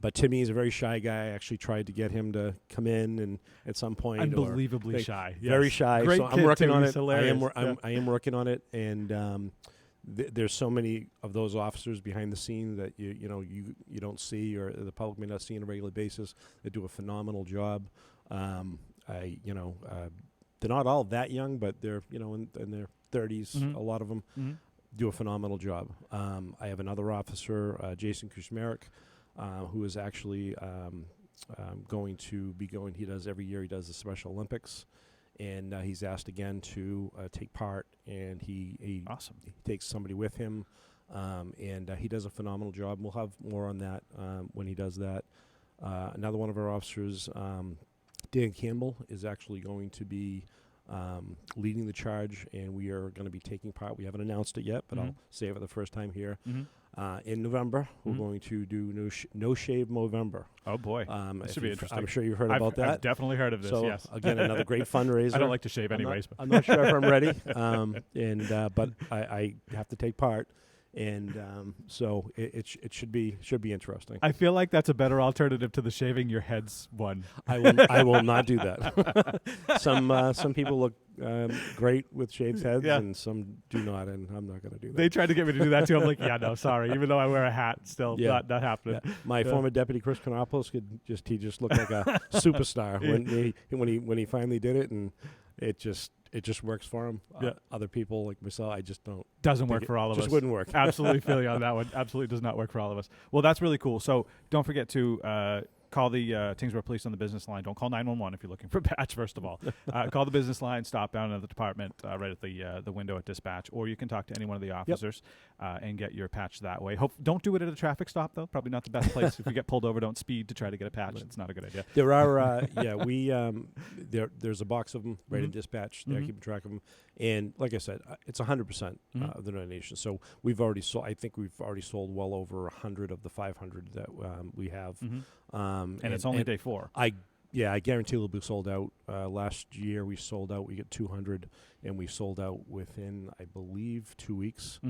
But Timmy is a very shy guy. I actually tried to get him to come in and at some point. Unbelievably shy. Very shy. Great so I'm kid, working too. on He's it. hilarious. I am working on it, and there's so many of those officers behind the scene that you don't see, or the public may not see on a regular basis. They do a phenomenal job. They're not all that young, but they're in their 30s. A lot of them do a phenomenal job. I have another officer, Jason Kushmerek, who is actually going to be going. He does every year. He does the Special Olympics, and he's asked again to take part. And he Awesome. He takes somebody with him, and he does a phenomenal job. We'll have more on that when he does that. Another one of our officers, Dan Campbell, is actually going to be leading the charge, and we are going to be taking part. We haven't announced it yet, but I'll say it for the first time here. In November, we're going to do No Shave Movember. Oh boy, that should be interesting. I'm sure you've heard about that. I've definitely heard of this. So yes. again, another great fundraiser. I don't like to shave anyways. I'm not sure if I'm ready, but I have to take part. And so it should be interesting. I feel like that's a better alternative to the shaving your heads one. I will not do that. Some people look great with shaved heads, and some do not, and I'm not going to do that. They tried to get me to do that too. I'm like, yeah, no, sorry. Even though I wear a hat, still not happening. Yeah. My former deputy Chris Konopoulos he just looked like a superstar when he finally did it, and it just works for him. Other people like myself, I just don't. Doesn't work for all of us. Just wouldn't work. Absolutely feel you on that one. Absolutely does not work for all of us. Well, that's really cool. So don't forget to call the Tyngsborough Police on the business line. Don't call 911 if you're looking for a patch, first of all. Call the business line, stop down at the department right at the window at dispatch, or you can talk to any one of the officers and get your patch that way. Don't do it at a traffic stop, though. Probably not the best place. If you get pulled over, don't speed to try to get a patch. It's not a good idea. There are, there's a box of them right in dispatch. They're Mhm. keeping track of them. And like I said, it's 100% of the donation. So we've already sold, I think we've already sold well over 100 of the 500 that we have. And it's only day 4. I guarantee it'll be sold out. Last year we sold out. We got 200, and we sold out within, I believe, 2 weeks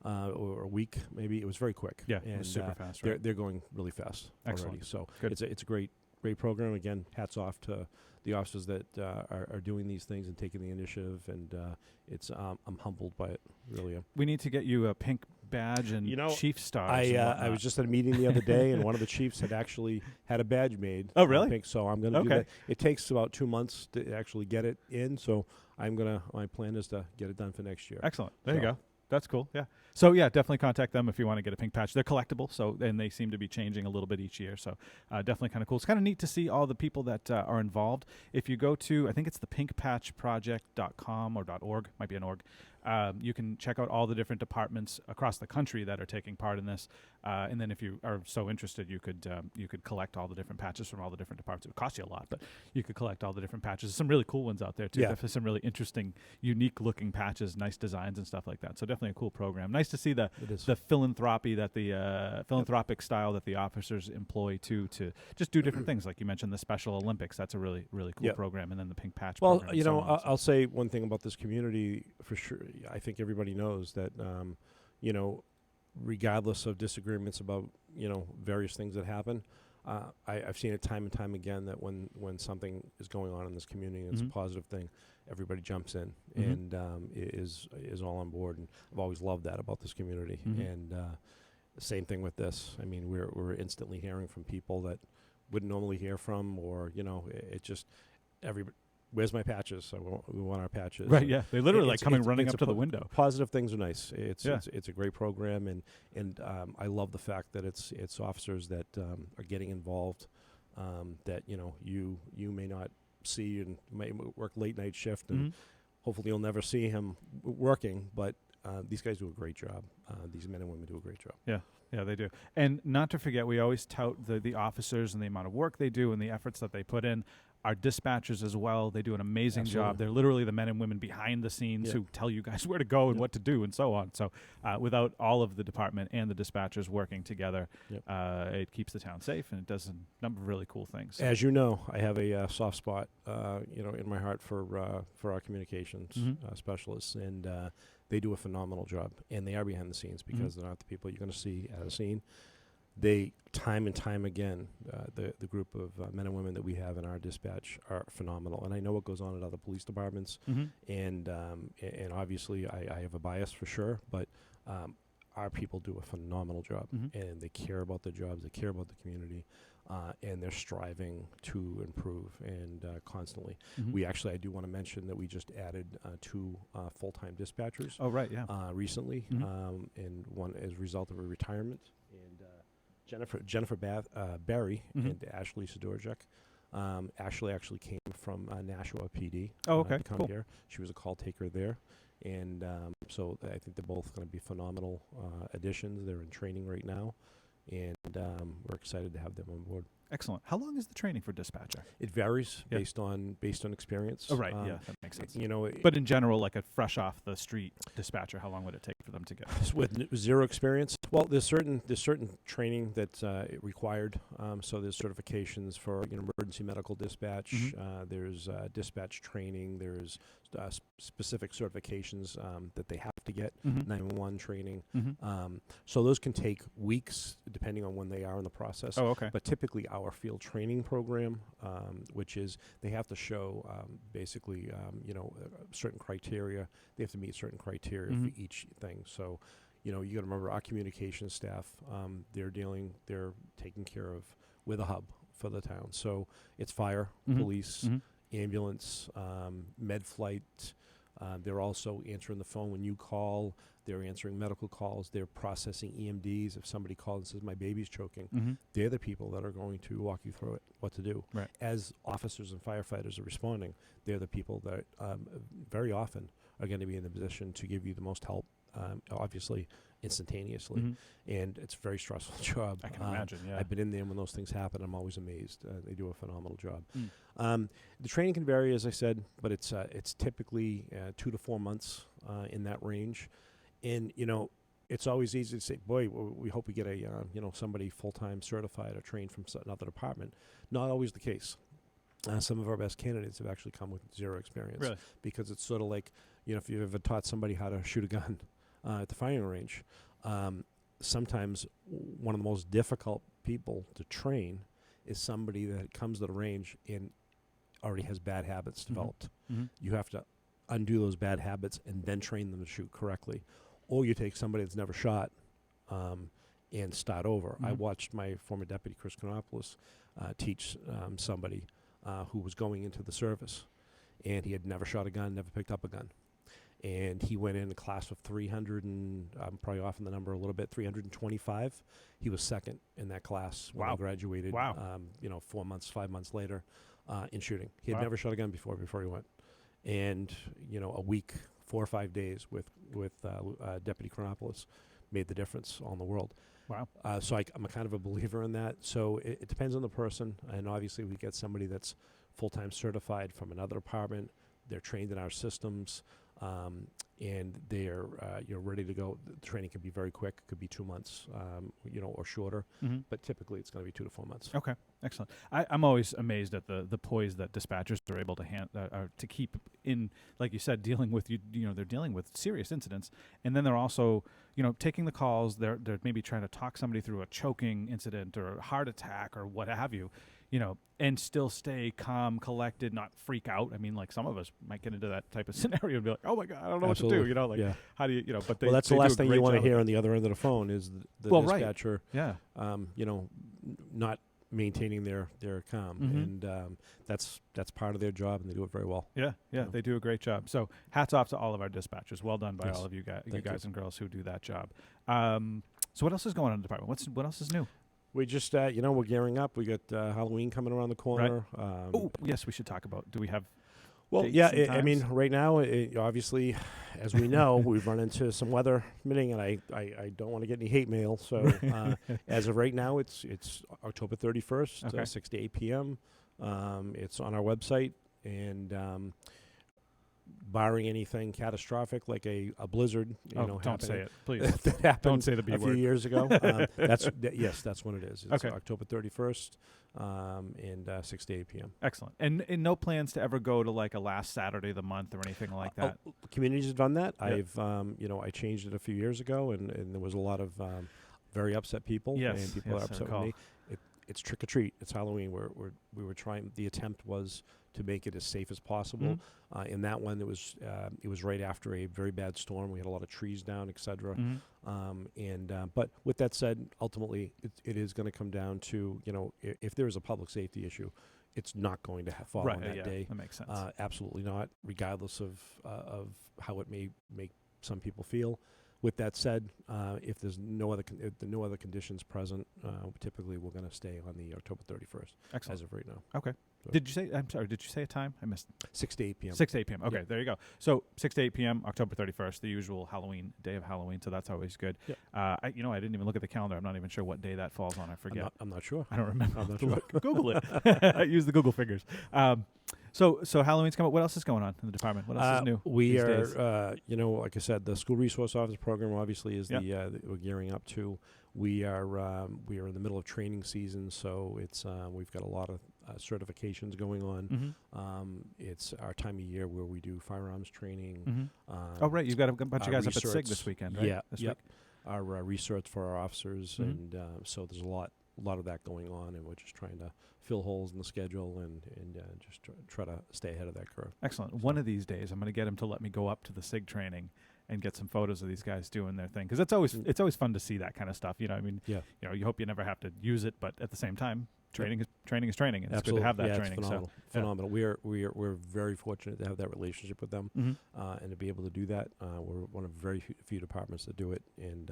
or a week maybe. It was very quick. Yeah, and it was super fast. Right? they're going really fast Excellent. already. So Good. it's a great program. Again, hats off to the officers that are doing these things and taking the initiative. And it's I'm humbled by it. Really am. We need to get you a pink badge and chief stars. I was just at a meeting the other day, and one of the chiefs had actually had a badge made. Oh, really? Pink, so I'm going to do that. It takes about 2 months to actually get it in, so my plan is to get it done for next year. Excellent. There you go. That's cool. Yeah. So yeah, definitely contact them if you want to get a pink patch. They're collectible, and they seem to be changing a little bit each year. So definitely kind of cool. It's kind of neat to see all the people that are involved. If you go to, I think it's the pinkpatchproject.com or .org, might be an org. You can check out all the different departments across the country that are taking part in this. And then if you are so interested, you could collect all the different patches from all the different departments. It would cost you a lot, but you could collect all the different patches. There's some really cool ones out there too. Yeah. There's some really interesting, unique looking patches, nice designs and stuff like that. So definitely a cool program. Nice to see the philanthropy that the philanthropic style that the officers employ to just do different things. Like you mentioned, the Special Olympics. That's a really, really cool program. And then the Pink Patch Well, program. Well, I'll say one thing about this community for sure. I think everybody knows that, regardless of disagreements about, various things that happen, I've seen it time and time again that when something is going on in this community and it's a positive thing, everybody jumps in and is all on board. And I've always loved that about this community. And same thing with this. I mean, we're instantly hearing from people that wouldn't normally hear from, or, it just everybody. Where's my patches? We want our patches. Right, yeah. They literally coming running up to the window. Positive things are nice. It's a great program, and I love the fact that it's officers that are getting involved, that, you may not see and may work late night shift, and hopefully you'll never see him working, but these guys do a great job. These men and women do a great job. Yeah. Yeah, they do. And not to forget, we always tout the officers and the amount of work they do and the efforts that they put in. Our dispatchers as well, they do an amazing job. They're literally the men and women behind the scenes who tell you guys where to go and what to do and so on. So without all of the department and the dispatchers working together, it keeps the town safe, and it does a number of really cool things. As you know, I have a soft spot, in my heart for our communications specialists, and they do a phenomenal job, and they are behind the scenes because they're not the people you're going to see at a scene. They, time and time again, the group of men and women that we have in our dispatch are phenomenal. And I know what goes on at other police departments, and obviously I have a bias for sure, but our people do a phenomenal job, and they care about their jobs, they care about the community, and they're striving to improve and constantly. I do want to mention that we just added 2 full-time dispatchers. Oh, right, yeah. Recently, and one as a result of a retirement. And Jennifer Barry and Ashley Sidorjak. Ashley actually came from Nashua PD. Oh, okay, to come cool. here. She was a call taker there. And so I think they're both going to be phenomenal additions. They're in training right now, and we're excited to have them on board. Excellent. How long is the training for dispatcher? It varies based on experience. Oh, right. Yeah, that makes sense. But in general, like a fresh off the street dispatcher, how long would it take for them to get? With zero experience, well, there's certain training that's required. So there's certifications for emergency medical dispatch. There's dispatch training. There's specific certifications that they have to get. 911 training. So those can take weeks depending on when they are in the process. Oh, okay. But typically our field training program, which is they have to show basically certain criteria. They have to meet certain criteria for each thing. So you got to remember our communications staff, they're taking care of, we're the hub for the town. So it's fire, police, ambulance, med flight, They're also answering the phone when you call. They're answering medical calls. They're processing EMDs. If somebody calls and says, my baby's choking, they're the people that are going to walk you through it, what to do. Right. As officers and firefighters are responding, they're the people that very often are going to be in the position to give you the most help, obviously, instantaneously. And it's a very stressful job. I can imagine, yeah. I've been in there when those things happen. I'm always amazed. They do a phenomenal job. The training can vary, as I said, but it's typically 2 to 4 months in that range. And, you know, it's always easy to say, boy, we hope we get a, somebody full-time certified or trained from another department. Not always the case. Some of our best candidates have actually come with zero experience. Really? Because it's sort of like, if you've ever taught somebody how to shoot a gun at the firing range, sometimes one of the most difficult people to train is somebody that comes to the range and already has bad habits developed. You have to undo those bad habits and then train them to shoot correctly. Or you take somebody that's never shot and start over. I watched my former deputy, Chris Konopoulos, teach somebody who was going into the service, and he had never shot a gun, never picked up a gun. And he went in a class of 300 and, I'm probably off on the number a little bit, 325. He was second in that class when I graduated, 5 months later in shooting. He had never shot a gun before he went. And, a week, 4 or 5 days with Deputy Konopoulos made the difference on the world. Wow. So I'm a kind of a believer in that. So it depends on the person. And obviously we get somebody that's full-time certified from another department. They're trained in our systems. And they're ready to go. The training can be very quick. It could be 2 months, or shorter. But typically it's going to be 2 to 4 months. Okay, excellent. I'm always amazed at the poise that dispatchers are able to to keep in, like you said, dealing with they're dealing with serious incidents, and then they're also taking the calls. They're maybe trying to talk somebody through a choking incident or a heart attack or what have you. And still stay calm, collected, not freak out. I mean, like some of us might get into that type of scenario and be like, "Oh my God, I don't know what to do." How do you, But well, that's the last thing you want to hear on the other end of the phone is the dispatcher, not maintaining their calm, and that's part of their job, and they do it very well. Yeah, they do a great job. So hats off to all of our dispatchers. Well done by all of you guys and girls who do that job. So what else is going on in the department? What else is new? We just, we're gearing up. We got Halloween coming around the corner. Right. Oh, yes, we should talk about. Do we have? Well, yeah. I mean, right now, obviously, as we know, we've run into some weather permitting, and I don't want to get any hate mail. So, as of right now, it's October 31st, 6 to 8 p.m. It's on our website, and barring anything catastrophic like a blizzard, don't say it, please. that happened don't say the B a word. few years ago. That's when it is. It's October 31st, and 6 to 8 p.m. Excellent. And no plans to ever go to like a last Saturday of the month or anything like that? Communities have done that. Yep. I changed it a few years ago, and there was a lot of very upset people. Yes, and people are upset with me. It's trick or treat. It's Halloween. We were trying. The attempt was to make it as safe as possible. In that one, it was right after a very bad storm. We had a lot of trees down, etc. But with that said, ultimately, it is going to come down to if there is a public safety issue, it's not going to fall on that day. That makes sense. Absolutely not, regardless of how it may make some people feel. With that said, if there's no other conditions present, typically we're going to stay on the October 31st. Excellent. As of right now. Okay. So Did you say a time? I missed. 6 to 8 p.m. 6 to 8 p.m. Okay, there you go. So 6 to 8 p.m. October 31st, the usual day of Halloween. So that's always good. Yep. I didn't even look at the calendar. I'm not even sure what day that falls on. I forget. I'm not sure. I don't remember. I'm not sure. Google it. Use the Google fingers. So Halloween's coming up. What else is going on in the department? What else is new? We are, days? like I said, the school resource officer program obviously is we're gearing up to. We are in the middle of training season, so it's we've got a lot of certifications going on. It's our time of year where we do firearms training. Oh, right. You've got a bunch of guys up at SIG this weekend, right? Yeah. This week? Our research for our officers, and so there's a lot of that going on, and we're just trying to fill holes in the schedule and just try to stay ahead of that curve. Excellent. One of these days, I'm going to get him to let me go up to the SIG training and get some photos of these guys doing their thing, because it's always fun to see that kind of stuff. You hope you never have to use it, but at the same time, training is training, and it's good Absolutely. to have that Yeah, training. It's phenomenal. So, Phenomenal. We're very fortunate to have that relationship with them, and to be able to do that. We're one of very few departments that do it, and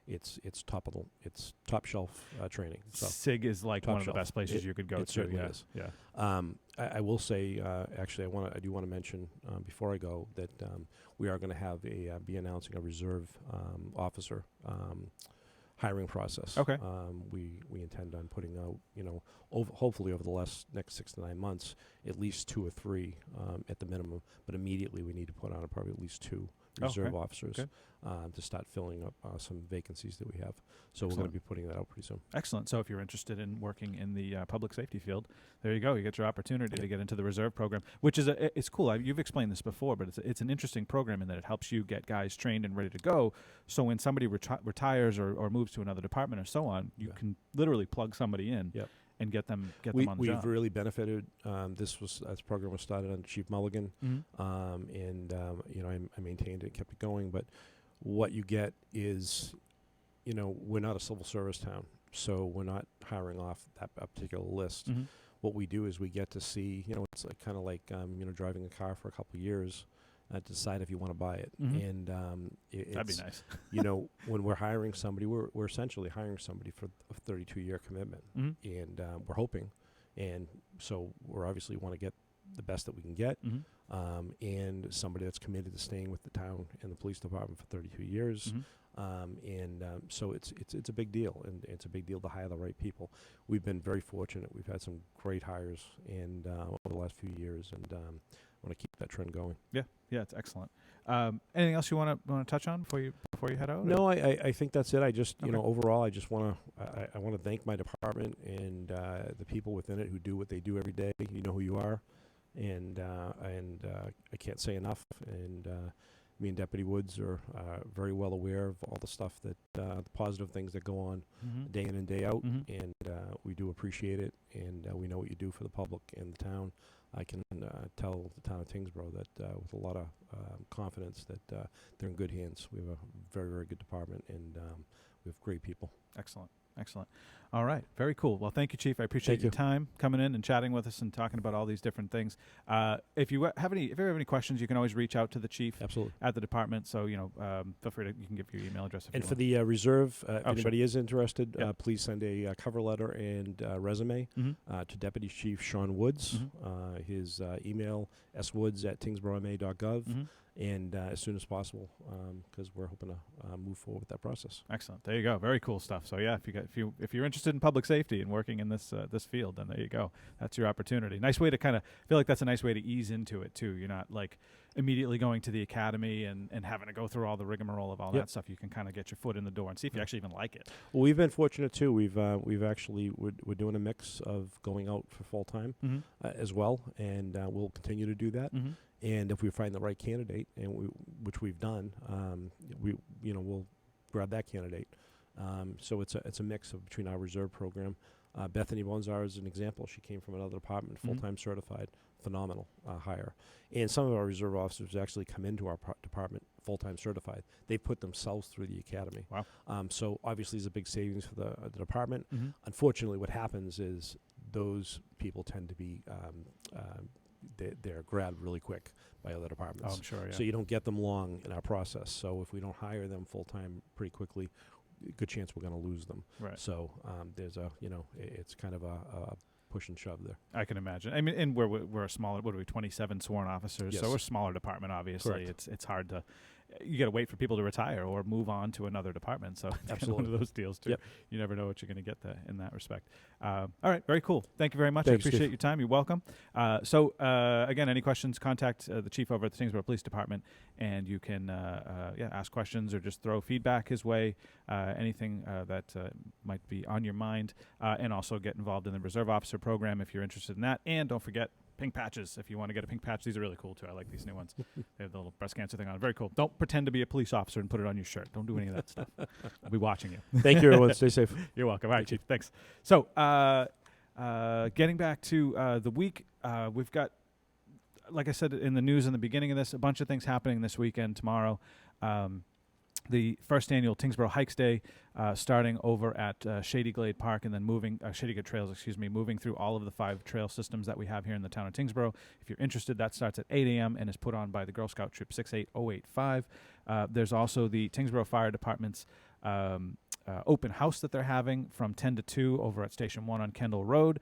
it's top shelf training. So SIG is like one of the best places you could go to. It certainly is. Yeah. I will say, actually, I do want to mention before I go that we are going to be announcing a reserve officer hiring process. Okay. We intend on putting out, hopefully over the next 6 to 9 months, at least 2 or 3 at the minimum. But immediately we need to put on probably at least 2 reserve officers to start filling up some vacancies that we have. So we're going to be putting that out pretty soon. Excellent. So if you're interested in working in the public safety field, there you go. You get your opportunity to get into the reserve program, which is it's cool. You've explained this before, but it's an interesting program in that it helps you get guys trained and ready to go. So when somebody retires or moves to another department or so on, you can literally plug somebody in. Yep. And get them on the We've job. really benefited. This program was started under Chief Mulligan, and I maintained it, kept it going. But what you get is, we're not a civil service town, so we're not hiring off that particular list. What we do is we get to see, it's kind of like driving a car for a couple of years. Decide if you want to buy it, and that'd be nice. When we're hiring somebody, we're essentially hiring somebody for a 32-year commitment, and we're hoping, and so we're obviously want to get the best that we can get, and somebody that's committed to staying with the town and the police department for 32 years. So it's a big deal, and it's a big deal to hire the right people. We've been very fortunate. We've had some great hires and over the last few years, and want to keep that trend going. Yeah, it's excellent. Anything else you want to touch on before you head out? No, I think that's it. I just overall, I just want to thank my department and the people within it who do what they do every day. You know who you are, and I can't say enough. And me and Deputy Woods are very well aware of all the stuff that the positive things that go on day in and day out, and we do appreciate it, and we know what you do for the public and the town. I can tell the town of Tyngsborough that with a lot of confidence that they're in good hands. We have a very, very good department, and we have great people. Excellent. All right. Very cool. Well, thank you, Chief. I appreciate your time coming in and chatting with us and talking about all these different things. If you have any questions, you can always reach out to the Chief. Absolutely. At the department. So, feel free you can give your email address if you want. For the reserve, if anybody is interested, please send a cover letter and resume to Deputy Chief Sean Woods. His email, swoods@tyngsboroughma.gov. And as soon as possible, because we're hoping to move forward with that process. Excellent. There you go. Very cool stuff. So yeah, if you're interested in public safety and working in this field, then there you go. That's your opportunity. Nice way to kind of feel like that's a nice way to ease into it too. You're not like immediately going to the academy and having to go through all the rigmarole of all that stuff. You can kind of get your foot in the door and see if you actually even like it. Well, we've been fortunate too. We've actually we're doing a mix of going out for full time as well, and we'll continue to do that. And if we find the right candidate, which we've done, we'll grab that candidate. So it's a mix of between our reserve program. Bethany Bonzar is an example. She came from another department, full-time certified, phenomenal hire. And some of our reserve officers actually come into our department full-time certified. They put themselves through the academy. Wow. So obviously there's a big savings for the department. Unfortunately, what happens is those people tend to be they're grabbed really quick by other departments. Oh, I'm sure, yeah. So you don't get them long in our process. So if we don't hire them full-time pretty quickly, good chance we're going to lose them. Right. So there's it's kind of a push and shove there. I can imagine. I mean, and we're a smaller, 27 sworn officers, so we're a smaller department, obviously. Correct. It's hard to, you got to wait for people to retire or move on to another department. So it's kind of one of those deals too. Yep. You never know what you're going to get in that respect. All right, very cool. Thank you very much. Thanks, I appreciate Steve. your time. You're welcome. So again, any questions, contact the chief over at the Tyngsborough Police Department, and you can ask questions or just throw feedback his way, anything that might be on your mind, and also get involved in the Reserve Officer Program if you're interested in that. And don't forget, pink patches. If you want to get a pink patch, these are really cool too. I like these new ones. They have the little breast cancer thing on. Very cool. Don't pretend to be a police officer and put it on your shirt. Don't do any of that stuff. I'll be watching you. Thank you, everyone. Stay safe. You're welcome. All right, Chief. Thanks. So, getting back to the week, we've got, like I said in the news in the beginning of this, a bunch of things happening this weekend, tomorrow. the first annual Tyngsborough Hikes Day, starting over at Shady Glade Park and then moving, Shady Glade Trails, moving through all of the 5 trail systems that we have here in the town of Tyngsborough. If you're interested, that starts at 8 a.m. and is put on by the Girl Scout Troop 68085. There's also the Tyngsborough Fire Department's open house that they're having from 10 to 2 over at Station 1 on Kendall Road.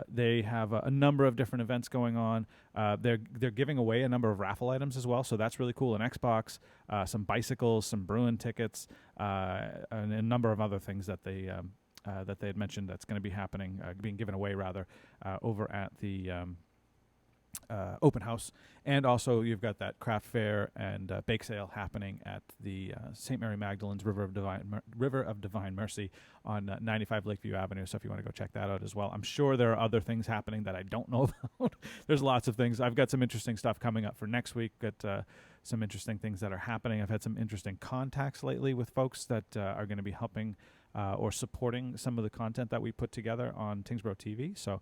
They have a number of different events going on. They're giving away a number of raffle items as well, so that's really cool. An Xbox, some bicycles, some Bruin tickets, and a number of other things that they had mentioned that's going to be happening, being given away rather, over at the open house. And also you've got that craft fair and bake sale happening at the St. Mary Magdalene's River of Divine Mercy on 95 Lakeview Avenue. So if you want to go check that out as well. I'm sure there are other things happening that I don't know about. There's lots of things. I've got some interesting stuff coming up for next week. Got some interesting things that are happening. I've had some interesting contacts lately with folks that are going to be helping or supporting some of the content that we put together on Tyngsborough TV. So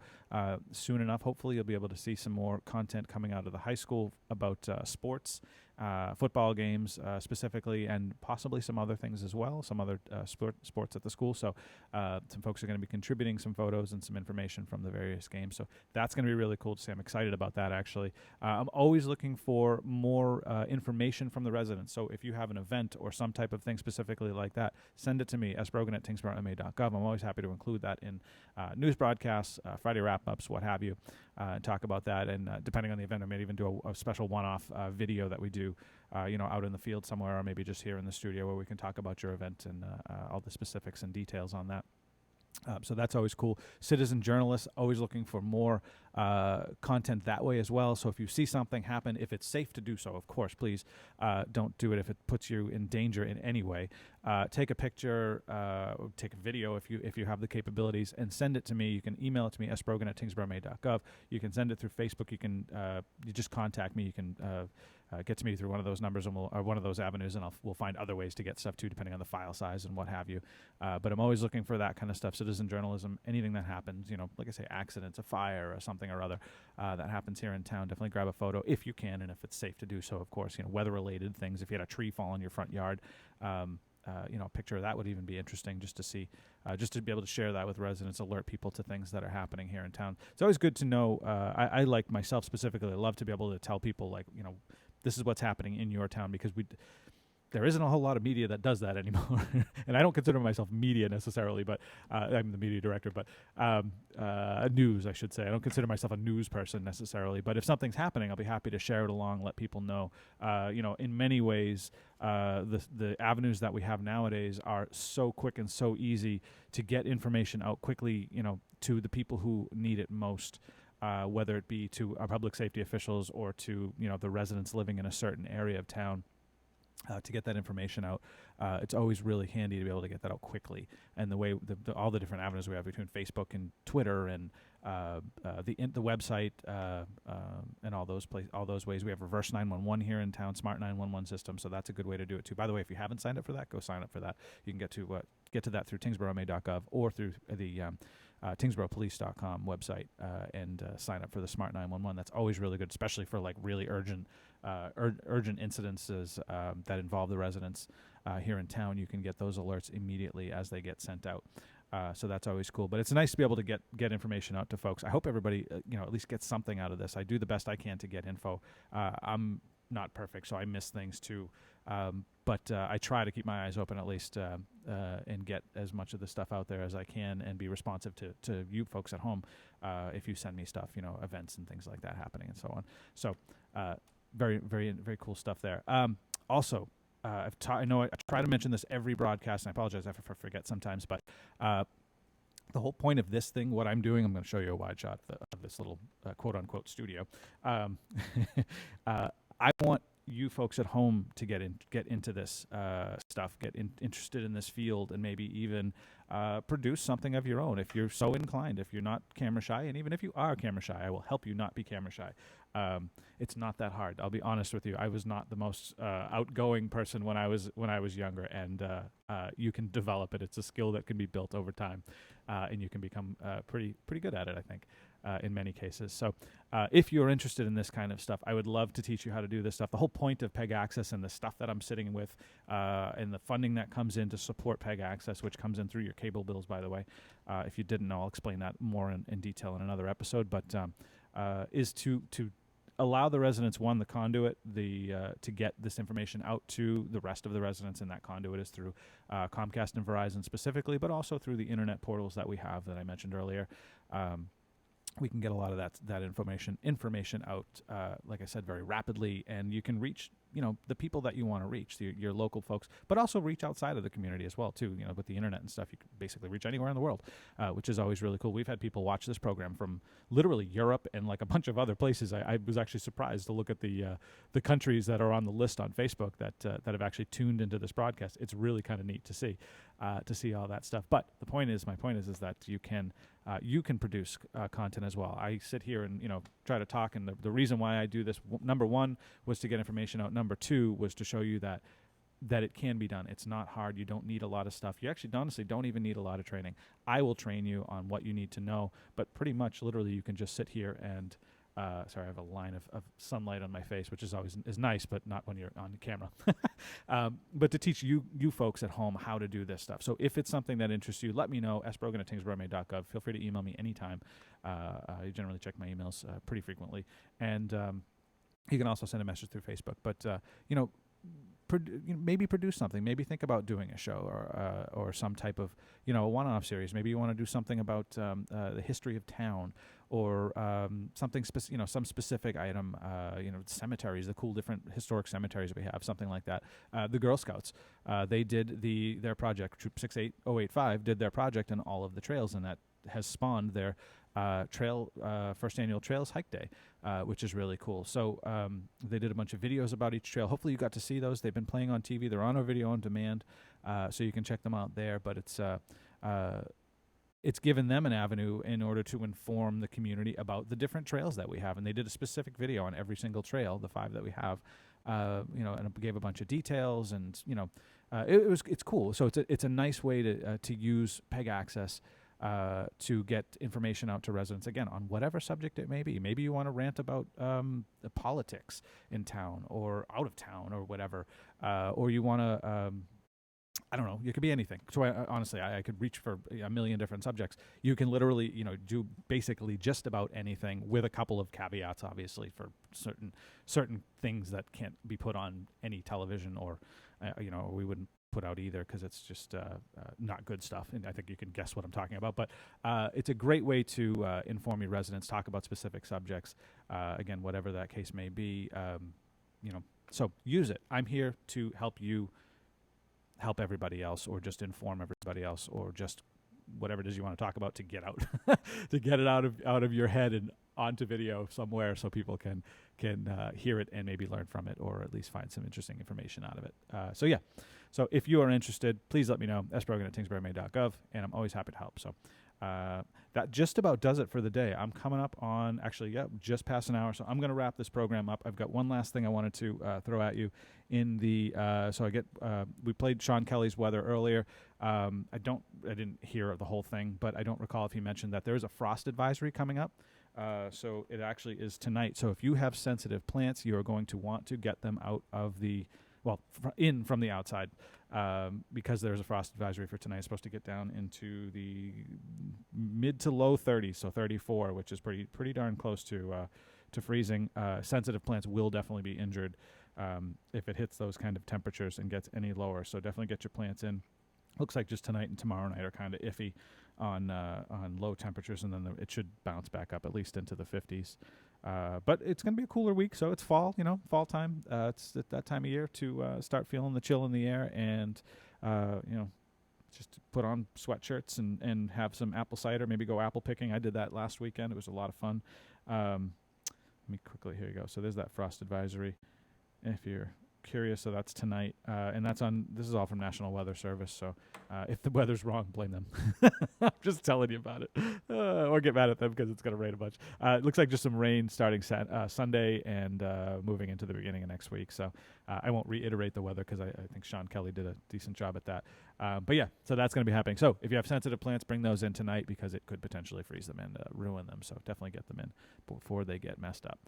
soon enough, hopefully, you'll be able to see some more content coming out of the high school about sports, football games specifically, and possibly some other things as well, some other sports at the school. So some folks are going to be contributing some photos and some information from the various games. So that's going to be really cool to see. I'm excited about that, actually. I'm always looking for more information from the residents. So if you have an event or some type of thing specifically like that, send it to me, sbrogan@tyngsboroughma.gov. I'm always happy to include that in news broadcasts, Friday wrap-ups, what have you, and talk about that. And depending on the event, I may even do a special one-off video that we do, out in the field somewhere, or maybe just here in the studio where we can talk about your event and all the specifics and details on that. So that's always cool. Citizen journalists, always looking for more content that way as well. So if you see something happen, if it's safe to do so, of course, please don't do it if it puts you in danger in any way. Take a picture, take a video if you have the capabilities, and send it to me. You can email it to me, sbrogan@tyngsboroughma.gov. You can send it through Facebook. You can you just contact me. You can get to me through one of those numbers or one of those avenues, and we'll find other ways to get stuff too, depending on the file size and what have you. But I'm always looking for that kind of stuff. Citizen journalism, anything that happens, like I say, accidents, a fire or something or other that happens here in town, definitely grab a photo if you can, and if it's safe to do so, of course. Weather-related things. If you had a tree fall in your front yard, a picture of that would even be interesting just to see, just to be able to share that with residents, alert people to things that are happening here in town. It's always good to know. I like myself specifically, I love to be able to tell people, this is what's happening in your town, because there isn't a whole lot of media that does that anymore. And I don't consider myself media necessarily, but I'm the media director, but news, I should say. I don't consider myself a news person necessarily, but if something's happening, I'll be happy to share it along, let people know. In many ways, the avenues that we have nowadays are so quick and so easy to get information out quickly, to the people who need it most. Whether it be to our public safety officials or to the residents living in a certain area of town, to get that information out, it's always really handy to be able to get that out quickly. And the way all the different avenues we have between Facebook and Twitter and the website and all those ways. We have reverse 911 here in town, smart 911 system, so that's a good way to do it too. By the way, if you haven't signed up for that, go sign up for that. You can get to that through tyngsboroughma.gov or through the tyngsboroughpolice.com website and sign up for the smart 911. That's always really good, especially for really urgent incidences that involve the residents here in town. You can get those alerts immediately as they get sent out. So that's always cool. But it's nice to be able to get information out to folks. I hope everybody at least gets something out of this. I do the best I can to get info. I'm not perfect, so I miss things too. But I try to keep my eyes open at least and get as much of the stuff out there as I can and be responsive to you folks at home if you send me stuff, events and things like that happening and so on. So very, very, very cool stuff there. Also, I try to mention this every broadcast, and I apologize if I forget sometimes, but the whole point of this thing, what I'm doing, I'm going to show you a wide shot of this little quote-unquote studio. I want you folks at home to get into this stuff, interested in this field, and maybe even produce something of your own if you're so inclined. If you're not camera shy, and even if you are camera shy, I will help you not be camera shy. It's not that hard. I'll be honest with you. I was not the most outgoing person when I was younger, and you can develop it. It's a skill that can be built over time, and you can become pretty good at it, I think. in many cases. So if you're interested in this kind of stuff, I would love to teach you how to do this stuff. The whole point of PEG Access and the stuff that I'm sitting with and the funding that comes in to support PEG Access, which comes in through your cable bills, by the way. If you didn't know, I'll explain that more in detail in another episode, but is to allow the residents, one, the conduit, to get this information out to the rest of the residents, and that conduit is through Comcast and Verizon specifically, but also through the internet portals that we have that I mentioned earlier. We can get a lot of that information out, like I said, very rapidly, and you can reach, the people that you want to reach, your local folks, but also reach outside of the community as well, too. With the internet and stuff, you can basically reach anywhere in the world, which is always really cool. We've had people watch this program from literally Europe and like a bunch of other places. I was actually surprised to look at the countries that are on the list on Facebook that have actually tuned into this broadcast. It's really kind of neat to see all that stuff. But my point is that you can produce content as well. I sit here and try to talk, and the reason why I do this, number one, was to get information out. Number two was to show you that it can be done. It's not hard. You don't need a lot of stuff. You actually honestly don't even need a lot of training. I will train you on what you need to know, but pretty much literally you can just sit here and sorry, I have a line of sunlight on my face, which is always is nice, but not when you're on the camera. But to teach you folks at home how to do this stuff. So if it's something that interests you, let me know, sbrogan@tyngsborough.gov. Feel free to email me anytime. I generally check my emails pretty frequently. And you can also send a message through Facebook. But, maybe produce something. Maybe think about doing a show or some type of, a one-off series. Maybe you want to do something about the history of town, or something some specific item. Cemeteries, the cool different historic cemeteries we have, something like that. The Girl Scouts, they did their project. Troop 68085 did their project on all of the trails, and that has spawned their first annual Trails Hike Day, which is really cool. So they did a bunch of videos about each trail. Hopefully you got to see those. They've been playing on TV. They're on our video on demand, so you can check them out there. But it's given them an avenue in order to inform the community about the different trails that we have. And they did a specific video on every single trail, the 5 that we have, and it gave a bunch of details, and it's cool. So it's a nice way to use PEG Access to get information out to residents, again, on whatever subject it may be. Maybe you want to rant about the politics in town or out of town or whatever, or you want to, I don't know, it could be anything. So honestly, I could reach for a million different subjects. You can literally, do basically just about anything, with a couple of caveats, obviously, for certain things that can't be put on any television, or, we wouldn't put out either, because it's just not good stuff. And I think you can guess what I'm talking about. But it's a great way to inform your residents, talk about specific subjects, again, whatever that case may be. So use it. I'm here to help you help everybody else, or just inform everybody else, or just whatever it is you want to talk about, to get out to get it out of your head and onto video somewhere, so people can hear it and maybe learn from it, or at least find some interesting information out of it. So if you are interested, please let me know, sbrogan@tyngsborough.gov, and I'm always happy to help. So that just about does it for the day. I'm coming up on, just past an hour, so I'm going to wrap this program up. I've got one last thing I wanted to throw at you. We played Sean Kelly's weather earlier. I didn't hear the whole thing, but I don't recall if he mentioned that there is a frost advisory coming up. So it actually is tonight. So if you have sensitive plants, you are going to want to get them out of from the outside, because there's a frost advisory for tonight. It's supposed to get down into the mid to low 30s, so 34, which is pretty darn close to freezing. Sensitive plants will definitely be injured if it hits those kind of temperatures and gets any lower. So definitely get your plants in. Looks like just tonight and tomorrow night are kind of iffy on low temperatures, and then it should bounce back up at least into the 50s. But it's going to be a cooler week, so it's fall, fall time. It's that time of year to start feeling the chill in the air, and just put on sweatshirts and have some apple cider, maybe go apple picking. I did that last weekend. It was a lot of fun. Let me quickly, here you go. So there's that frost advisory, if you're curious. So that's tonight, and this is all from National Weather Service. So if the weather's wrong, blame them. I'm just telling you about it, or get mad at them because it's going to rain a bunch. It looks like just some rain starting Sunday and moving into the beginning of next week. So I won't reiterate the weather because I think Sean Kelly did a decent job at that. But yeah, so that's going to be happening. So if you have sensitive plants, bring those in tonight because it could potentially freeze them and ruin them. So definitely get them in before they get messed up.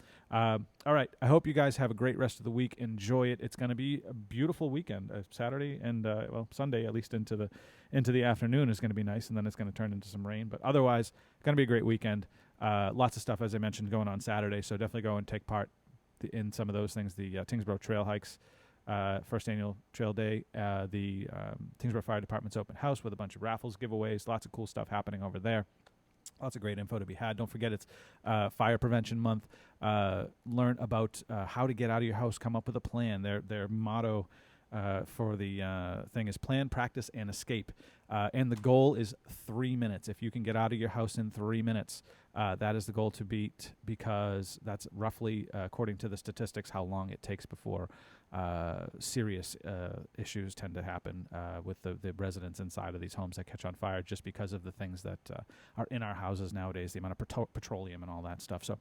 All right. I hope you guys have a great rest of the week. Enjoy it. It's going to be a beautiful weekend. Saturday and Sunday, at least into the afternoon, is going to be nice, and then it's going to turn into some rain. But otherwise, going to be a great weekend. Lots of stuff, as I mentioned, going on Saturday. So definitely go and take part in some of those things. The Tyngsborough Trail Hikes, first annual trail day, the Tyngsborough Fire Department's open house with a bunch of raffles, giveaways, lots of cool stuff happening over there. Lots of great info to be had. Don't forget it's Fire Prevention Month. Learn about how to get out of your house, come up with a plan. Their motto for the thing is plan, practice, and escape. And the goal is 3 minutes. If you can get out of your house in 3 minutes, that is the goal to beat, because that's roughly, according to the statistics, how long it takes before serious issues tend to happen with the residents inside of these homes that catch on fire, just because of the things that are in our houses nowadays, the amount of petroleum and all that stuff. So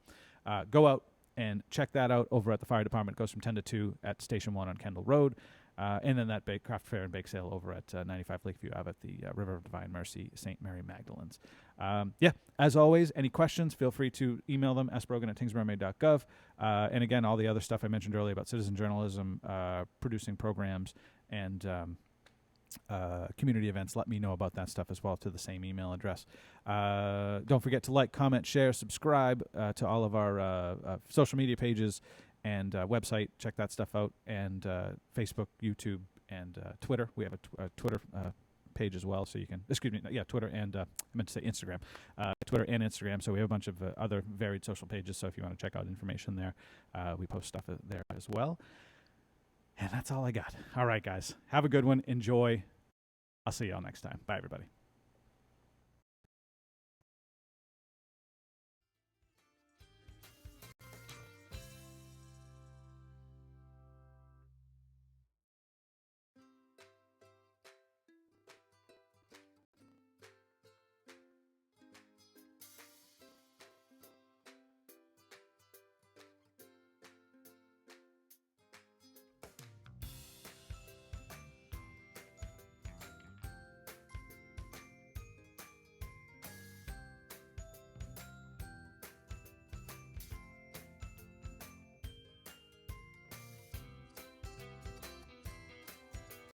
go out and check that out over at the fire department. It goes from 10 to 2 at Station 1 on Kendall Road. And then that craft fair and bake sale over at 95 Lakeview Ave at the River of Divine Mercy, St. Mary Magdalene's. As always, any questions, feel free to email them, sbrogan@tyngsboroughma.gov. And again, all the other stuff I mentioned earlier about citizen journalism, producing programs, and community events, let me know about that stuff as well to the same email address. Don't forget to like, comment, share, subscribe to all of our social media pages and website. Check that stuff out. And Facebook, YouTube, and Twitter. We have a Twitter page as well, so you can, Twitter and, I meant to say Instagram. Twitter and Instagram, so we have a bunch of other varied social pages, so if you want to check out information there, we post stuff there as well. And that's all I got. All right, guys. Have a good one. Enjoy. I'll see y'all next time. Bye, everybody.